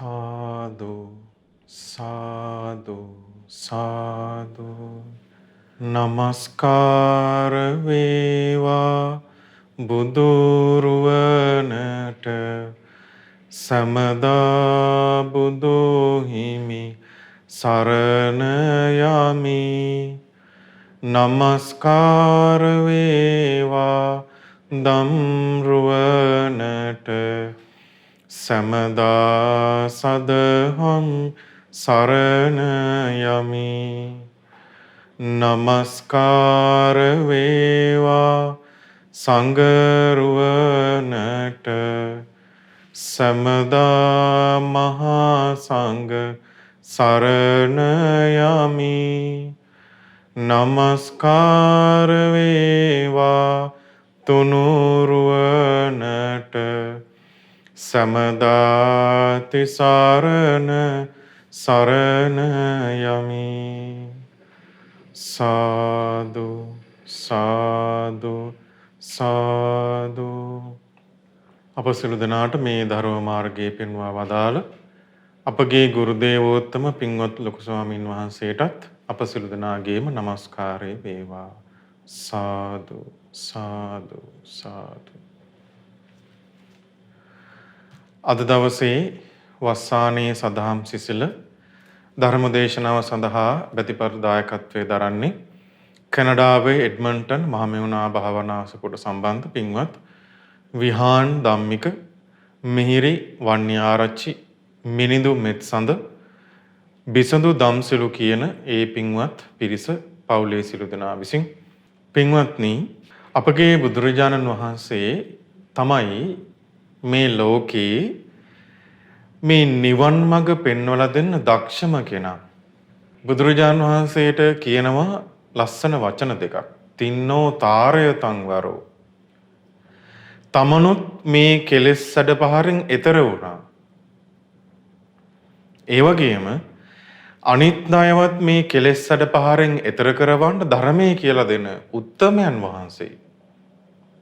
සාදු සාදු සාදු නමස්කාර වේවා බුදුරුවනට සමදා බුදු හිමි සරණ යමි නමස්කාර වේවා දම්රුවනට සමදා සදහම් සරණ යමි නමස්කාර වේවා සංඝරුවනට සමදා මහා සංඝ සරණ යමි නමස්කාර වේවා තුනුරුවනට සමදා තිසරණ සරණ යමි සාදු සාදු සාදු අප සියලු දෙනාට මේ ධර්ම මාර්ගයේ පෙන්වා වදාළ අපගේ ගුරු දේවෝත්තම පින්වත් ලොකු ස්වාමින් වහන්සේටත් අප සියලු දෙනාගේම নমස්කාරය වේවා සාදු සාදු සාදු අද දවසේ වස්සානයේ සදහම් සිසිල ධර්ම දේශනාව සඳහා ප්‍රතිපත්ති දායකත්වයේ දරන්නේ කැනඩාවේ එඩ්මන්ටන් මහමෙවුනා භාවනාසපුට සම්බන්ධ පින්වත් විහාන් ධම්මික මිහිරි වන්‍යාරච්චි මිනිඳු මෙත්සඳ බිසඳු දම්සිලු කියන ඒ පින්වත් පිරිස පවුලේ සිළු දෙනා විසින් පින්වත්නි අපගේ බුදුරජාණන් වහන්සේ තමයි මේ ලෝකේ මේ නිවන් මඟ පෙන්වලා දෙන්න දක්ෂම කෙනා. බුදුරජාණන් වහන්සේට කියනවා ලස්සන වචන දෙකක්. තින්නෝ තාරය තංවරෝ. තමනුත් මේ කෙලෙස් සැඩ පහරින් එතර වුණා. ඒ වගේම අනිත් අයවත් මේ කෙලෙස් සැඩ පහරින් එතර කරවන්න ධර්මයේ කියලා දෙන උත්තමයන් වහන්සේ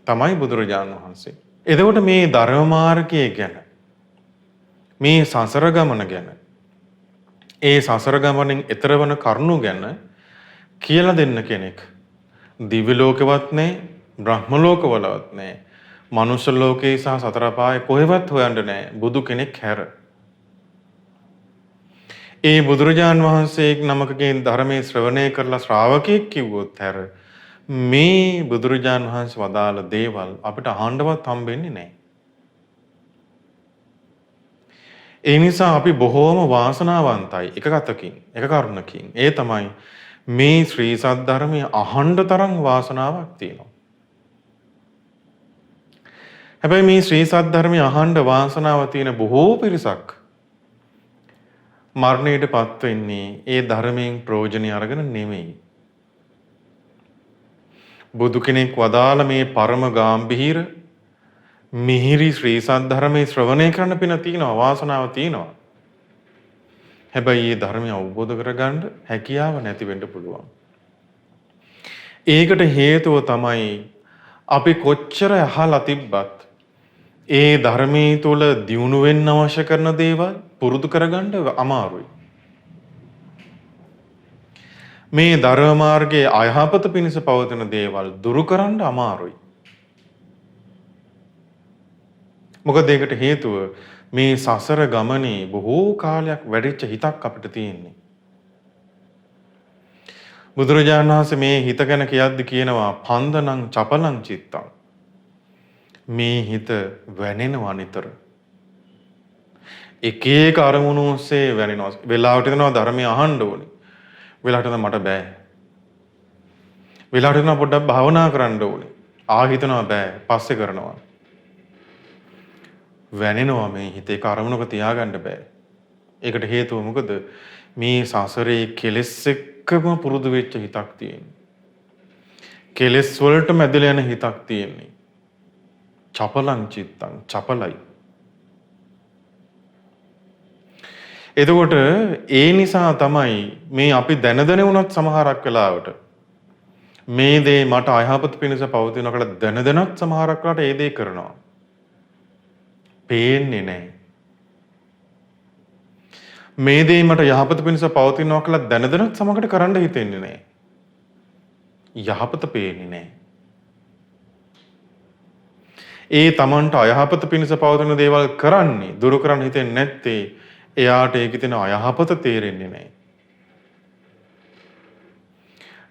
තමයි බුදුරජාණන් වහන්සේ. එතකොට මේ ධර්ම මාර්ගය ගැන මේ සසර ගමන ගැන ඒ සසර ගමනින් එතර වන කරුණු ගැන කියලා දෙන්න කෙනෙක් දිව්‍ය ලෝකෙවත් නැහැ බ්‍රහ්ම ලෝකවලවත් නැහැ මනුෂ්‍ය ලෝකේ සහ සතර පායේ කොහෙවත් හොයන්න නැහැ බුදු කෙනෙක් හැර. ඒ බුදුරජාන් වහන්සේ නමකගේ ධර්මයේ ශ්‍රවණය කරලා ශ්‍රාවකෙක් කිව්වොත් හැර මේ බුදුරජාන් වහන්සේ වදාළ දේවල් අපිට අහන්නවත් හම්බෙන්නේ නැහැ. ඒ නිසා අපි බොහෝම වාසනාවන්තයි එක කතකින් එක කරුණකින්. ඒ තමයි මේ ශ්‍රී සද්ධර්මයේ අහන්න තරම් වාසනාවක් තියෙනවා. හැබැයි මේ ශ්‍රී සද්ධර්මයේ අහන්න වාසනාව තියෙන බොහෝ පිරිසක් මරණයට පත් වෙන්නේ ඒ ධර්මයෙන් ප්‍රයෝජනය අරගෙන නෙමෙයි. බුදු කෙනෙක් වදාළ මේ පරම ගාම්භීර මිහිරි ශ්‍රී සද්ධර්මයේ ශ්‍රවණය කරන්න පින තියෙනවා වාසනාව තියෙනවා. හැබැයි මේ ධර්මය අවබෝධ කරගන්න හැකියාව නැති වෙන්න පුළුවන්. ඒකට හේතුව තමයි අපි කොච්චර අහලා තිබ්බත් ඒ ධර්මයේ තුල දියුණු වෙන්න අවශ්‍ය කරන දේවල් පුරුදු කරගන්න අමාරුයි. මේ ධර්ම මාර්ගයේ අයහපත පිණිස පවතින දේවල් දුරු කරන්න අමාරුයි. මොකද ඒකට හේතුව මේ සසර ගමනේ බොහෝ කාලයක් වැඩිච්ච හිතක් අපිට තියෙන්නේ. බුදුරජාණන් වහන්සේ මේ හිත ගැන කියද්දි කියනවා පන්දනං චපලං චිත්තං. මේ හිත වැනෙනවා නිතර. එක එක අරමුණු ඔස්සේ වැනෙනවා. වෙලාවට දෙනවා ධර්මය අහන්න ඕනේ. වෙලාවට නම් මට බෑ. වෙලාවට නම් පොඩ්ඩක් භාවනා කරන්න ඕනේ. හිතනවා බෑ. පස්සේ කරනවා. වැනෙනවා මේ හිතේ කර්මනක තියාගන්න බෑ. ඒකට හේතුව මොකද? මේ සසරේ කෙලෙස් එක්කම පුරුදු වෙච්ච හිතක් තියෙන්නේ. කෙලෙස් වලට මැදලා යන හිතක් තියෙන්නේ. චපලං චිත්තං චපලයි. එතකොට ඒ නිසා තමයි මේ අපි දැන වුණත් සමහරක් වෙලාවට මේ දේ මට අයහපත පිණිස පවතිනකොට දැනදැනත් සමහරක් වෙලාවට ඒ දේ කරනවා. පේන්නේ නැහැ. මේ දේ මට යහපත පිණිස පවතිනවා කියලා දැන දැනත් සමකට කරන්න හිතෙන්නේ නැහැ. යහපත පේන්නේ නැහැ. ඒ Tamanට අයහපත පිණිස පවතින දේවල් කරන්නේ දුරු කරන්න හිතෙන්නේ නැත්තේ එයාට ඒකේ තියෙන අයහපත තේරෙන්නේ නැහැ.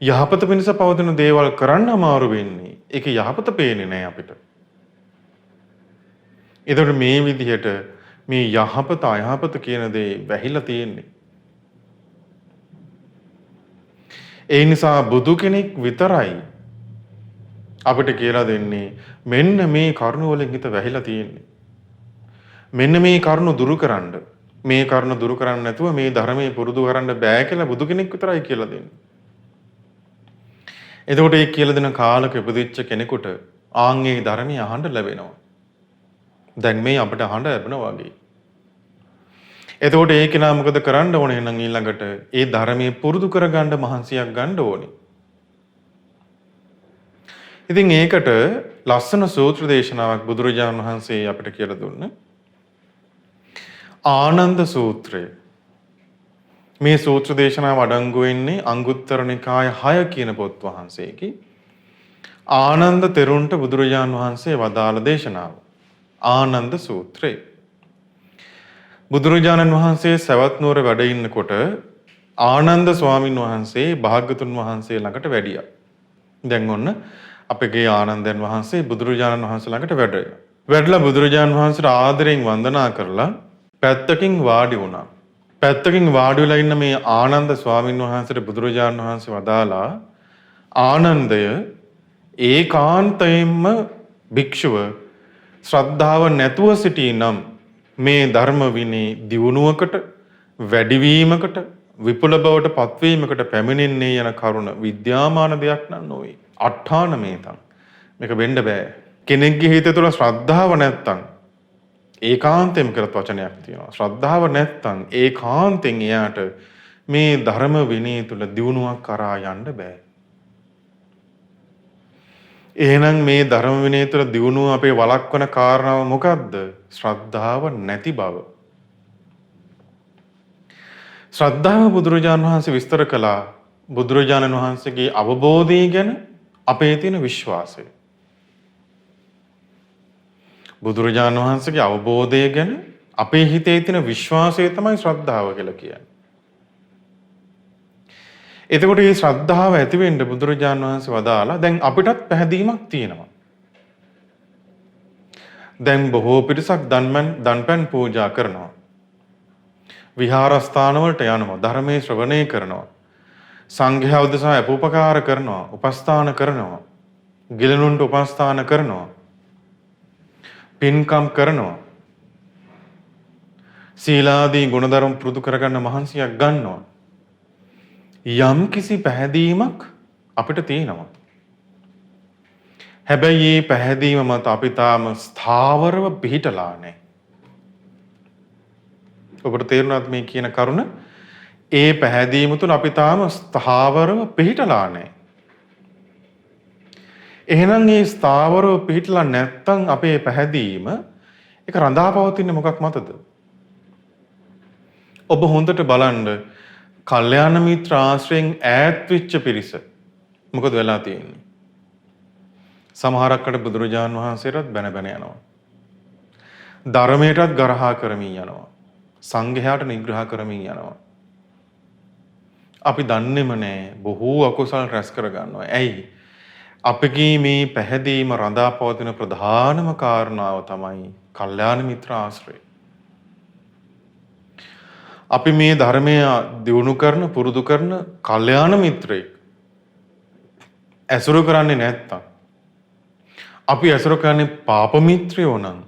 යහපත පිණිස පවතින දේවල් කරන්න අමාරු වෙන්නේ ඒක යහපත පේන්නේ නැහැ අපිට. ඒතකොට මේ විදිහට මේ යහපත අයහපත කියන දේ වැහිලා තියෙන්නේ. ඒ නිසා බුදු කෙනෙක් විතරයි අපිට කියලා දෙන්නේ මෙන්න මේ කරුණ වලින් හිත වැහිලා තියෙන්නේ. මෙන්න මේ කරුණ දුරු කරන්න. මේ කරුණ දුරු කරන්න නැතුව මේ ධර්මයේ පුරුදු කරන්න බෑ කියලා බුදු කෙනෙක් විතරයි කියලා දෙන්නේ. එතකොට ඒ කියලා දෙන කාලක ඉපදිච්ච කෙනෙකුට ආන්ගේ ධර්මය අහන්න ලැබෙනවා. දැන් මේ අපිට අහන්න ලැබෙනවා වගේ. එතකොට ඒක නා මොකද කරන්න ඕනේ නම් ඊළඟට ඒ ධර්මයේ පුරුදු කරගන්න මහන්සියක් ගන්න ඕනේ. ඉතින් ඒකට ලස්සන සූත්‍ර දේශනාවක් බුදුරජාණන් වහන්සේ අපිට කියලා දුන්න. ආනන්ද සූත්‍රය. මේ සූත්‍ර දේශනාව අඩංගු වෙන්නේ අංගුත්තර නිකාය 6 කියන පොත් වහන්සේගේ ආනන්ද තෙරුන්ට බුදුරජාණන් වහන්සේ වදාළ දේශනාව. ආනන්ද සූත්‍රය. බුදුරජාණන් වහන්සේ සවැත් නුවර වැඩ ඉන්නකොට ආනන්ද ස්වාමින් වහන්සේ භාග්‍යතුන් වහන්සේ ළඟට වැඩියා. දැන් ඔන්න අපගේ ආනන්දයන් වහන්සේ බුදුරජාණන් වහන්සේ ළඟට වැඩලා බුදුරජාණන් වහන්සේට ආදරයෙන් වන්දනා කරලා පැත්තකින් වාඩි වුණා. පැත්තකින් වාඩි වෙලා ඉන්න මේ ආනන්ද ස්වාමින් වහන්සේට බුදුරජාණන් වහන්සේ වදාලා ආනන්දය ඒකාන්තයෙන්ම භික්ෂුව ශ්‍රද්ධාව නැතුව සිටීනම් මේ ධර්ම විනී දියුණුවකට වැඩිවීමකට විපුල බවට පත්වීමකට පැමිණෙන්නේ යන කරුණ විද්‍යාමාන දෙයක් නම් නොවේ. අට්ඨාන මේතං. මේක වෙන්න බෑ. කෙනෙක්ගේ හිත තුළ ශ්‍රද්ධාව නැත්තම් ඒකාන්තයෙන්ම කරත් වචනයක් තියෙනවා. ශ්‍රද්ධාව නැත්තම් ඒකාන්තයෙන් එයාට මේ ධර්ම විනී තුළ දියුණුවක් කරා යන්න බෑ. එහෙනම් මේ ධර්ම විනය තුළ දියුණුව අපේ වළක්වන කාරණාව මොකක්ද? ශ්‍රද්ධාව නැති බව. ශ්‍රද්ධාව බුදුරජාණන් වහන්සේ විස්තර කළා බුදුරජාණන් වහන්සේගේ අවබෝධය ගැන අපේ තියෙන විශ්වාසය. බුදුරජාණන් වහන්සේගේ අවබෝධය ගැන අපේ හිතේ තියෙන විශ්වාසය තමයි ශ්‍රද්ධාව කියලා කියන්නේ. එතකොට මේ ශ්‍රද්ධාව ඇති වෙන්න බුදුරජාණන් වහන්සේ වදාලා දැන් අපිටත් පැහැදීමක් තියෙනවා. දැන් බොහෝ පිරිසක් දන්පැන් පූජා කරනවා. විහාරස්ථාන වලට යනවා. ධර්මයේ ශ්‍රවණය කරනවා. සංඝයා උදෙසා අපෝපකාර කරනවා. උපස්ථාන කරනවා. ගිලනුන්ට උපස්ථාන කරනවා. පින්කම් කරනවා. සීලාදී ගුණධර්ම පුරුදු කරගන්න මහන්සියක් ගන්නවා. යම් කිසි පැහැදීමක් අපිට තියෙනවා. හැබැයි මේ පැහැදීම මත අපි තාම ස්ථාවරව පිහිටලා නැහැ. ඔබට තේරුණාද මේ කියන කරුණ? ඒ පැහැදීම තුළ අපි තාම ස්ථාවරව පිහිටලා නැහැ. එහෙනම් මේ ස්ථාවරව පිහිටලා නැත්තම් අපේ පැහැදීම ඒක රඳා පවතින්නේ මොකක් මතද? ඔබ හොඳට බලන්න කල්යාණ මිත්‍ර ආශ්‍රයෙන් ඈත් වෙච්ච පිරිස මොකද වෙලා තියෙන්නේ? සමහරක්කට බුදුරජාණන් වහන්සේටත් බැන බැන යනවා. ධර්මයටත් ගරහා කරමින් යනවා. සංඝයාට නිග්‍රහ කරමින් යනවා. අපි දන්නේම නැහැ බොහෝ අකුසල් රැස් කර ගන්නවා. ඇයි? අපගේ මේ පැහැදීම රඳා පවතින ප්‍රධානම කාරණාව තමයි කල්යාණ මිත්‍ර ආශ්‍රය. අපි මේ ධර්මය දියුණු කරන පුරුදු කරන කල්යාණ මිත්‍රයෙක් ඇසුරු කරන්නේ නැත්තම් අපි ඇසුරු කරන්නේ පාප මිත්‍රයෝ නම්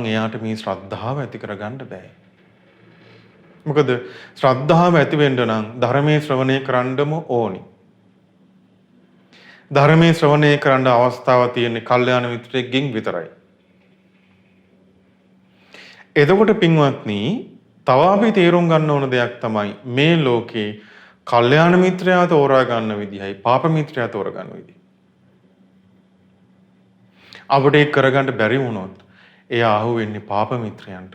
එයාට මේ ශ්‍රද්ධාව ඇති කරගන්න බෑ. මොකද ශ්‍රද්ධාව ඇති වෙන්න නම් ධර්මයේ ශ්‍රවණය කරන්නම ඕනි. ධර්මයේ ශ්‍රවණය කරන්න අවස්ථාව තියෙන්නේ කල්යාණ මිත්‍රයෙක්ගෙන් විතරයි. එතකොට පින්වත්නි තව අපි තේරුම් ගන්න ඕන දෙයක් තමයි මේ ලෝකේ කල්යාණ මිත්‍රයා තෝරා ගන්න විදිහයි පාප මිත්‍රයා තෝරා ගන්න විදිහ. අපිට ඒක කරගන්න බැරි වුණොත් එයා අහු වෙන්නේ පාප මිත්‍රයන්ට.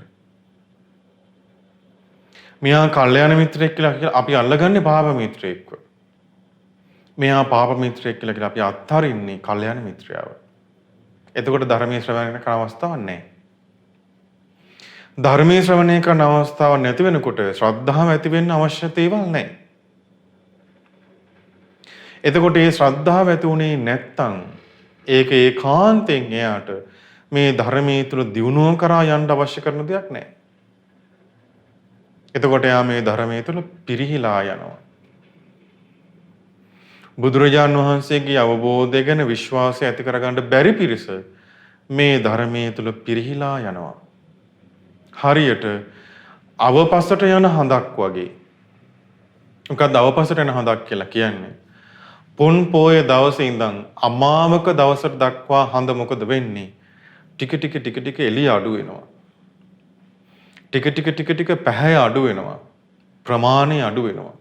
මෙයා කල්යාණ මිත්‍රයෙක් කියලා අපි අල්ලගන්නේ පාප මිත්‍රයෙක්ව. මෙයා පාප මිත්‍රයෙක් කියලා අපි අත්හරින්නේ කල්යාණ මිත්‍රයාව. එතකොට ධර්මයේ ශ්‍රවණය කරන අවස්ථාවක් නැහැ. ධර්මයේ ශ්‍රවණය කරන අවස්ථාවක් නැති වෙනකොට ශ්‍රද්ධාව ඇති වෙන්න අවශ්‍ය දේවල් නැහැ. එතකොට මේ ශ්‍රද්ධාව ඇති උනේ නැත්තම් ඒක ඒකාන්තයෙන් එයාට මේ ධර්මයේ තුල දියුණුව කරා යන්න අවශ්‍ය කරන දෙයක් නැහැ. එතකොට එයා මේ ධර්මයේ තුල පිරිහිලා යනවා. බුදුරජාන් වහන්සේගේ අවබෝධය ගැන විශ්වාසය ඇති කරගන්න බැරි පිරිස මේ ධර්මයේ තුල පිරිහිලා යනවා. හරියට අවපසට යන හඳක් වගේ. මොකක්ද අවපසට යන හඳක් කියලා කියන්නේ? පොන් පෝය දවසේ ඉඳන් අමාවක දවසට දක්වා හඳ මොකද වෙන්නේ? ටික ටික එළිය අඩු වෙනවා. ටික පැහැය අඩු වෙනවා. ප්‍රමාණය අඩු වෙනවා.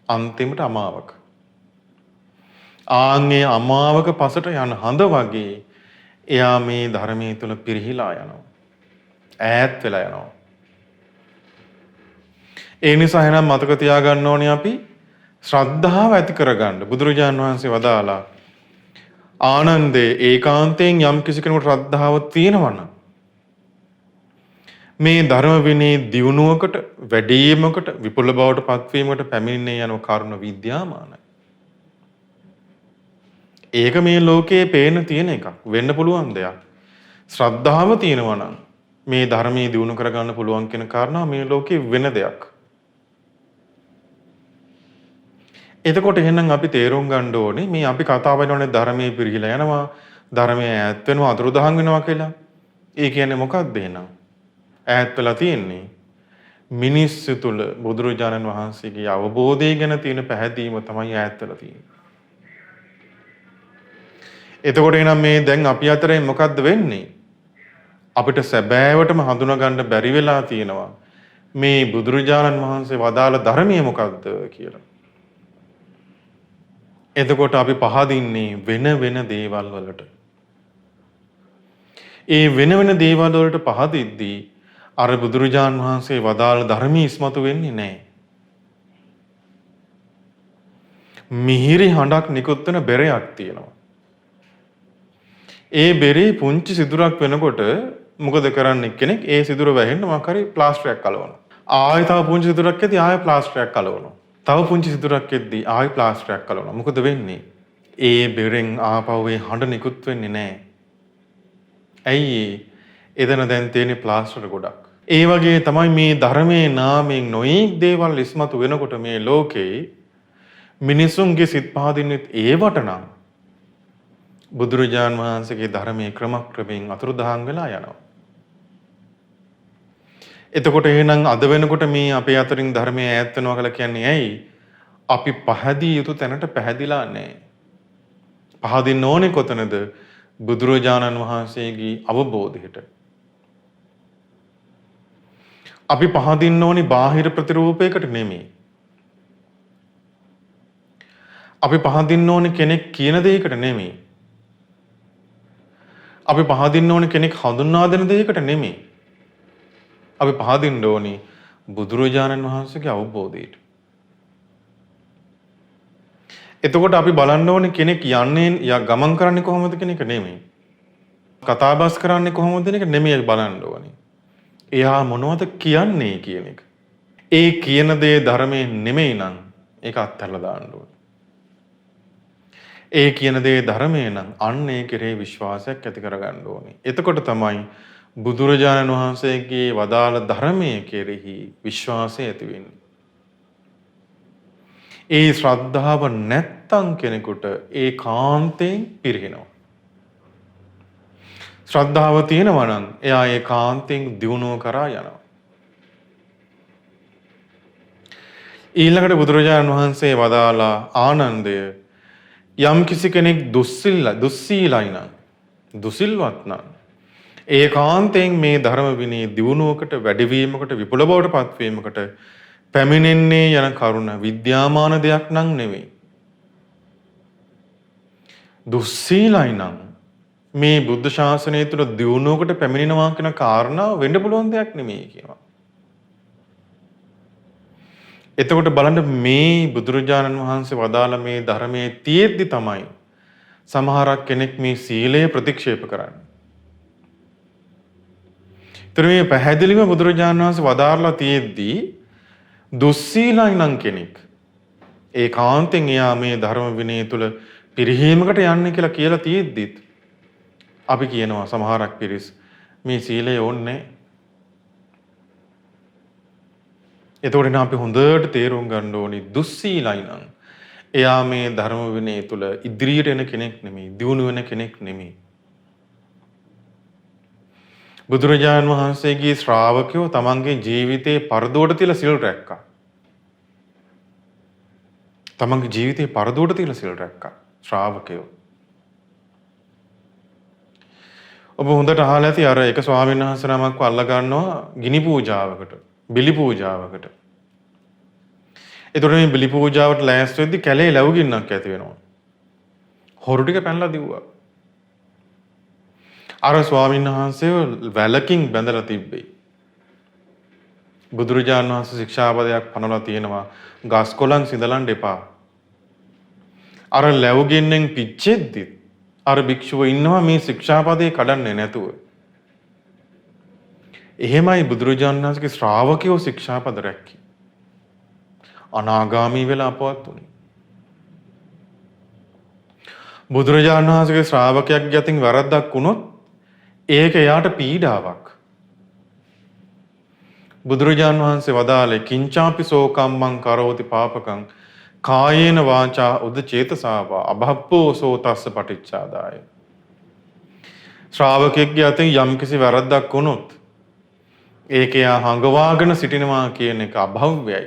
අන්තිමට අමාවක. ආන්ගේ අමාවක පසට යන හඳ වගේ එයා මේ ධර්මයේ තුල පිරිහිලා යනවා. ඈත් වෙලා යනවා. ඒ නිසා එහෙනම් මතක තියාගන්න ඕනේ අපි ශ්‍රද්ධාව ඇති කරගන්න බුදුරජාණන් වහන්සේ වදාලා ආනන්දේ ඒකාන්තයෙන් යම් කිසි කෙනෙකුට ශ්‍රද්ධාව තියෙනවා නම් මේ ධර්ම විනී දියුණුවකට වැඩිවීමකට විපුල බවට පත්වීමකට පැමිණෙන්නේ යන කරුණ විද්‍යාමානයි. ඒක මේ ලෝකයේ පේන තියෙන එකක් වෙන්න පුළුවන් දෙයක්. ශ්‍රද්ධාව තියෙනවා නම් මේ ධර්මයේ දියුණු කරගන්න පුළුවන් කියන කාරණා මේ ලෝකයේ වෙන දෙයක්. එතකොට එහෙනම් අපි තේරුම් ගන්න ඕනේ මේ අපි කතා වෙනෝනේ ධර්මයේ පිරිහිලා යනවා, ධර්මයේ ඈත් වෙනවා, අතුරුදහන් වෙනවා කියලා. ඒ කියන්නේ මොකක්ද එහෙනම්? ඈත් වෙලා තියෙන්නේ මිනිස්සු තුල බුදුරජාණන් වහන්සේගේ අවබෝධය ගැන තියෙන පැහැදීම තමයි ඈත් වෙලා තියෙන්නේ. එතකොට එහෙනම් මේ දැන් අපි අතරේ මොකද්ද වෙන්නේ? අපිට සැබෑවටම හඳුනා ගන්න බැරි වෙලා තියෙනවා මේ බුදුරජාණන් වහන්සේ වදාළ ධර්මය මොකද්ද කියලා. එතකොට අපි පහදින්නේ වෙන වෙන දේවල් වලට. ඒ වෙන වෙන දේවල් වලට පහදිද්දී අර බුදුරජාණන් වහන්සේ වදාළ ධර්මයේ ඉස්මතු වෙන්නේ නැහැ. මිහිරි හඬක් නිකුත් වෙන බෙරයක් තියෙනවා. ඒ බෙරේ පුංචි සිදුරක් වෙනකොට මොකද කරන්නේ කෙනෙක් ඒ සිදුර වැහෙන්න මොකක් හරි ප්ලාස්ටරයක් කලවනවා. ආයෙ තව පුංචි සිදුරක් එද්දී ආයෙ ප්ලාස්ටරයක් කලවනවා. තව පුංචි සිදුරක් එද්දී ආයෙ ප්ලාස්ටරයක් කලවනවා. මොකද වෙන්නේ? ඒ බෙරෙන් ආපහු ඒ හඬ නිකුත් වෙන්නේ නැහැ. ඇයි? එතන දැන් තියෙන ප්ලාස්ටර ගොඩක්. ඒ වගේ තමයි මේ ධර්මයේ නාමයෙන් නොයෙක් දේවල් ඉස්මතු වෙනකොට මේ ලෝකේ මිනිසුන්ගේ සිත් පහදින්නෙත් ඒවට නම් බුදුරජාන් වහන්සේගේ ධර්මයේ ක්‍රමක්‍රමයෙන් අතුරුදහන් වෙලා යනවා. එතකොට එහෙනම් අද වෙනකොට මේ අපේ අතරින් ධර්මයේ ඈත් වෙනවා කියලා කියන්නේ ඇයි? අපි පහදී යුතු තැනට පැහැදිලා නැහැ. පහදින්න ඕනේ කොතනද? බුදුරජාණන් වහන්සේගේ අවබෝධයට. අපි පහදින්න ඕනේ බාහිර ප්‍රතිරූපයකට නෙමෙයි. අපි පහදින්න ඕනේ කෙනෙක් කියන දෙයකට නෙමෙයි. අපි පහදින්න ඕනේ කෙනෙක් හඳුන්වා දෙන දෙයකට නෙමෙයි. අපි පහදින්න ඕනේ බුදුරජාණන් වහන්සේගේ අවබෝධයට. එතකොට අපි බලන්න ඕනේ කෙනෙක් යන්නේ ගමන් කරන්නේ කොහොමද කියන එක නෙමෙයි. කතාබස් කරන්නේ කොහොමද කියන එක නෙමෙයි බලන්න ඕනේ. එයා මොනවද කියන්නේ කියන එක. ඒ කියන දේ ධර්මයේ නෙමෙයි නම් ඒක අත්හැරලා දාන්න ඕනේ. ඒ කියන දේ ධර්මයේ නම් අන්න ඒ කෙරේ විශ්වාසයක් ඇති කරගන්න ඕනේ. එතකොට තමයි බුදුරජාණන් වහන්සේගේ වදාළ ධර්මයේ කෙරෙහි විශ්වාසය ඇති වෙන්නේ. ඒ ශ්‍රද්ධාව නැත්තම් කෙනෙකුට ඒකාන්තයෙන් පිරිනව. ශ්‍රද්ධාව තියෙනවා නම් එයා ඒකාන්තයෙන් දියුණුව කරා යනවා. ඊළඟට බුදුරජාණන් වහන්සේ වදාලා ආනන්දය යම් කිසි කෙනෙක් දුස්සීලයි නම් දුසිල්වත් නම් ඒකාන්තයෙන් මේ ධර්ම විනී දියුණුවකට වැඩිවීමකට විපුල බවට පත්වීමකට පැමිණෙන්නේ යන කරුණ විද්‍යාමාන දෙයක් නම් නෙවෙයි. දුස්සීලයි නම් මේ බුද්ධ ශාසනය තුළ දියුණුවකට පැමිණෙනවා කියන කාරණාව වෙන්න පුළුවන් දෙයක් නෙමෙයි කියනවා. එතකොට බලන්න මේ බුදුරජාණන් වහන්සේ වදාළ මේ ධර්මයේ තියෙද්දි තමයි සමහරක් කෙනෙක් මේ සීලය ප්‍රතික්ෂේප කරන්නේ. ඒතර මේ පැහැදිලිව බුදුරජාණන් වහන්සේ වදාarලා තියෙද්දි දුස්සීලයි නම් කෙනෙක් ඒකාන්තයෙන් එයා මේ ධර්ම විනය තුල පිරිහීමකට යන්නේ කියලා තියෙද්දිත් අපි කියනවා සමහරක් පිරිස් මේ සීලය ඕනේ. එතකොට අපි හොඳට තේරුම් ගන්න ඕනි දුස්සීලයි නම් එයා මේ ධර්ම විනය තුල ඉදිරියට එන කෙනෙක් නෙමෙයි, දියුණු වෙන කෙනෙක් නෙමෙයි. බුදුරජාණන් වහන්සේගේ ශ්‍රාවකයෝ තමන්ගේ ජීවිතේ පරදුවට තියලා සිල් රැක්කා. තමන්ගේ ජීවිතේ පරදුවට තියලා සිල් රැක්කා ශ්‍රාවකයෝ. ඔබ හොඳට අහලා ඇති අර එක ස්වාමීන් වහන්සේ නමක්ව අල්ල ගන්නවා ගිනි පූජාවකට, බිලි පූජාවකට. ඒතකොට මේ බිලි පූජාවට ලෑස්ති වෙද්දි කැලේ ලැබුගින්නක් ඇති වෙනවා. හොරු ටික පැනලා දිව්වා. අර ස්වාමීන් වහන්සේව වැලකින් බැඳලා තිබ්බේ. බුදුරජාණන් වහන්සේ ශික්ෂාපදයක් පනවලා තියෙනවා ගස් කොළන් සිඳලන්න එපා. අර ලැබුගින්නෙන් පිච්චෙද්දි අර භික්ෂුව ඉන්නවා මේ ශික්ෂාපදේ කඩන්නේ නැතුව. එහෙමයි බුදුරජාණන් වහන්සේගේ ශ්‍රාවකයෝ ශික්ෂාපද රැක්කේ. අනාගාමී වෙලා අපවත් වුණේ. බුදුරජාණන් වහන්සේගේ ශ්‍රාවකයෙක්ගේ අතින් වැරද්දක් වුණොත් ඒක එයාට පීඩාවක්. බුදුරජාණන් වහන්සේ වදාළේ කිංචාපි සෝකම්මං කරෝති පාපකං කායේන වාචා උද චේතසාවා අභප්පෝ සෝතස්ස පටිච්චාදාය. ශ්‍රාවකයෙක්ගේ අතින් යම්කිසි වැරද්දක් වුණොත් ඒක එයා හංගවාගෙන සිටිනවා කියන එක අභව්‍යයි.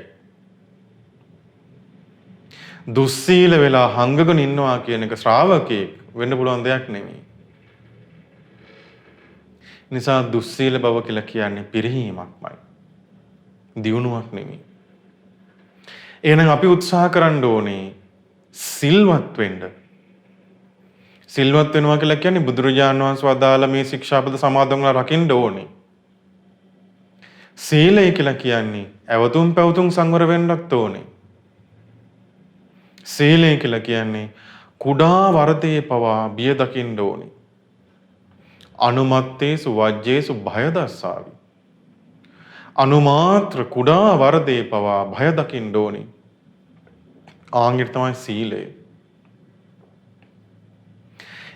දුස්සීල වෙලා හංගගෙන ඉන්නවා කියන එක ශ්‍රාවකයෙක් වෙන්න පුළුවන් දෙයක් නෙමෙයි. නිසා දුස්සීල බව කියලා කියන්නේ පිරිහීමක්මයි. දියුණුවක් නෙමෙයි. එහෙනම් අපි උත්සාහ කරන්න ඕනේ සිල්වත් වෙන්න. සිල්වත් වෙනවා කියලා කියන්නේ බුදුරජාණන් වහන්සේ වදාළ මේ ශික්ෂාපද සමාදන් වෙලා රකින්න ඕනේ. සීලය කියලා කියන්නේ ඇවතුම් පැවතුම් සංවර වෙන්නත් ඕනේ. සීලය කියලා කියන්නේ කුඩා වරදේ පවා බිය දකින්න ඕනේ. අනුමත්තේසු වජ්ජේසු භය දස්සාවි. අනුමාත්‍ර කුඩා වරදේ පවා භය දකින්න ඕනේ. ආන්ගිර තමයි සීලය.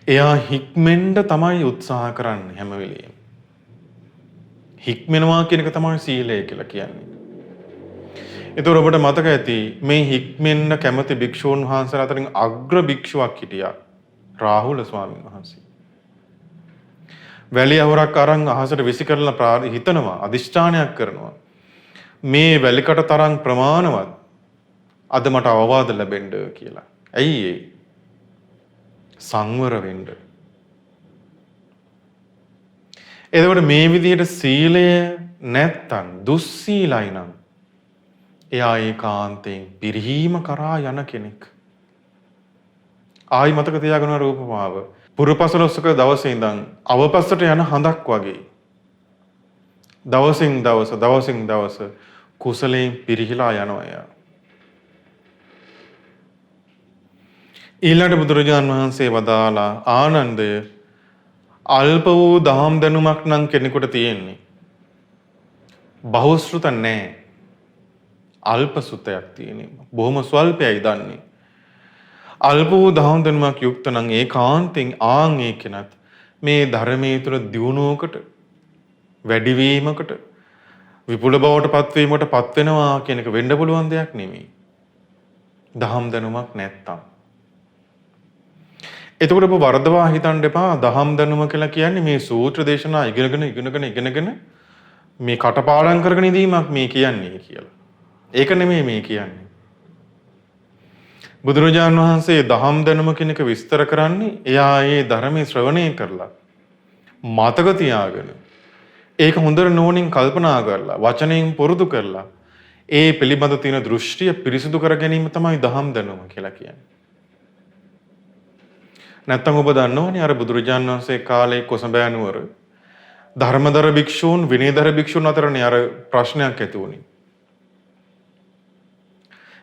එයා හික්මෙන්න තමයි උත්සාහ කරන්නේ හැම වෙලෙම. හික්මෙනවා කියන එක තමයි සීලය කියලා කියන්නේ. ඒතර ඔබට මතක ඇති මේ හික්මෙන්න කැමති භික්ෂූන් වහන්සේලා අතරින් අග්‍ර භික්ෂුවක් හිටියා රාහුල ස්වාමීන් වහන්සේ. වැලි අවරක් අරන් අහසට විසි කරලා හිතනවා අදිෂ්ඨානයක් කරනවා මේ වැලිකට තරම් ප්‍රමාණවත් අද මට අවවාද ලැබෙන්න කියලා. ඇයි ඒ? සංවර වෙන්න. එතකොට මේ විදිහට සීලය නැත්තම් දුස්සීලයි නම් එයා ඒකාන්තයෙන් පිරිහීම කරා යන කෙනෙක්. ආයි මතක තියාගන්න රූපමාව. පුරපසළොස්වක දවසේ ඉඳන් අවපස්සට යන හඳක් වගේ. දවසින් දවස කුසලයෙන් පිරිහිලා යනවා එයා. ඊළඟ බුදුරජාණන් වහන්සේ වදාලා ආනන්දය අල්ප වූ දහම් දැනුමක් නම් කෙනෙකුට තියෙන්නේ. බහුශ්‍රුත නැහැ. අල්ප සුතයක් තියෙනවා. බොහොම ස්වල්පයයි දන්නේ. අල්ප වූ දහම් දැනුමක් යුක්ත නම් ඒකාන්තයෙන් ආන් ඒ කෙනත් මේ ධර්මයේ තුල දියුණුවකට වැඩිවීමකට විපුල බවට පත්වීමකට පත් වෙනවා කියන එක වෙන්න පුළුවන් දෙයක් නෙමෙයි. දහම් දැනුමක් නැත්තම්. එතකොට ඔබ වර්ධවා හිතන්න එපා දහම් දැනුම කියලා කියන්නේ මේ සූත්‍ර දේශනා ඉගෙනගෙන මේ කටපාඩම් කරගෙන ඉඳීමක් මේ කියන්නේ කියලා. ඒක නෙමෙයි මේ කියන්නේ. බුදුරජාණන් වහන්සේ දහම් දැනුම කියන එක විස්තර කරන්නේ එයා ඒ ධර්මයේ ශ්‍රවණය කරලා මතක තියාගෙන ඒක හොඳට නෝනින් කල්පනා කරලා වචනයෙන් පුරුදු කරලා ඒ පිළිබඳ තියෙන දෘෂ්ටිය පිරිසිදු කර ගැනීම තමයි දහම් දැනුම කියලා කියන්නේ. නැත්තම් ඔබ දන්නවනේ අර බුදුරජාණන් වහන්සේ කාලේ කොසඹෑ නුවර ධර්මදර භික්ෂූන් විනයදර භික්ෂූන් අතරනේ අර ප්‍රශ්නයක් ඇති වුණේ.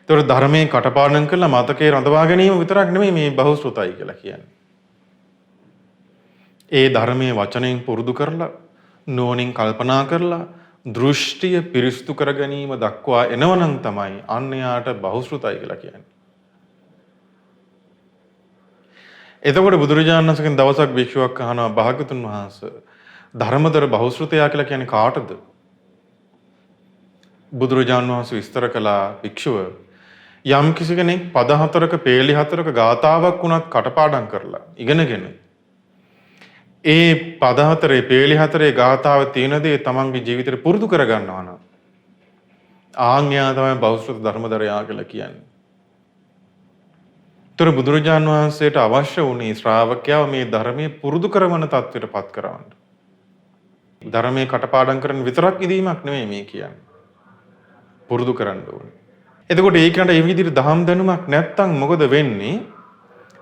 ඒතර ධර්මයේ කටපාඩම් කරලා මතකේ රඳවා ගැනීම විතරක් නෙමෙයි මේ බහුශ්‍රතයි කියලා කියන්නේ. ඒ ධර්මයේ වචනයෙන් පුරුදු කරලා නුවණින් කල්පනා කරලා දෘෂ්ටිය පිරිසුදු කර ගැනීම දක්වා එනවනම් තමයි අන්‍යයාට බහුශ්‍රතයි කියලා කියන්නේ. එතකොට බුදුරජාණන් වහන්සේගෙන් දවසක් භික්ෂුවක් අහනවා භාග්‍යවතුන් වහන්සේ ධර්මතර බහුශ්‍රතයා කියලා කියන්නේ කාටද? බුදුරජාණන් වහන්සේ විස්තර කළා භික්ෂුව යම් කිසි කෙනෙක් පද හතරක පේලි හතරක ගාතාවක් වුණත් කටපාඩම් කරලා ඉගෙනගෙන ඒ පද හතරේ පේලි හතරේ ගාතාව තියෙන දේ තමන්ගේ ජීවිතේට පුරුදු කරගන්නවා නම් ආඥා තමයි බහුශ්‍රත ධර්මදරයා කියලා කියන්නේ. ତොර බුදුරජාණන් වහන්සේට අවශ්‍ය වුණේ ශ්‍රාවකයව මේ ධර්මයේ පුරුදු කරවන තත්ත්වයට පත් කරවන්න. ධර්මයේ කටපාඩම් කරන විතරක් ඉදීමක් නෙමෙයි මේ කියන්නේ. පුරුදු කරන්න ඕනේ. එතකොට ඒකට ඒ විදිහට දහම් දැනුමක් නැත්තම් මොකද වෙන්නේ?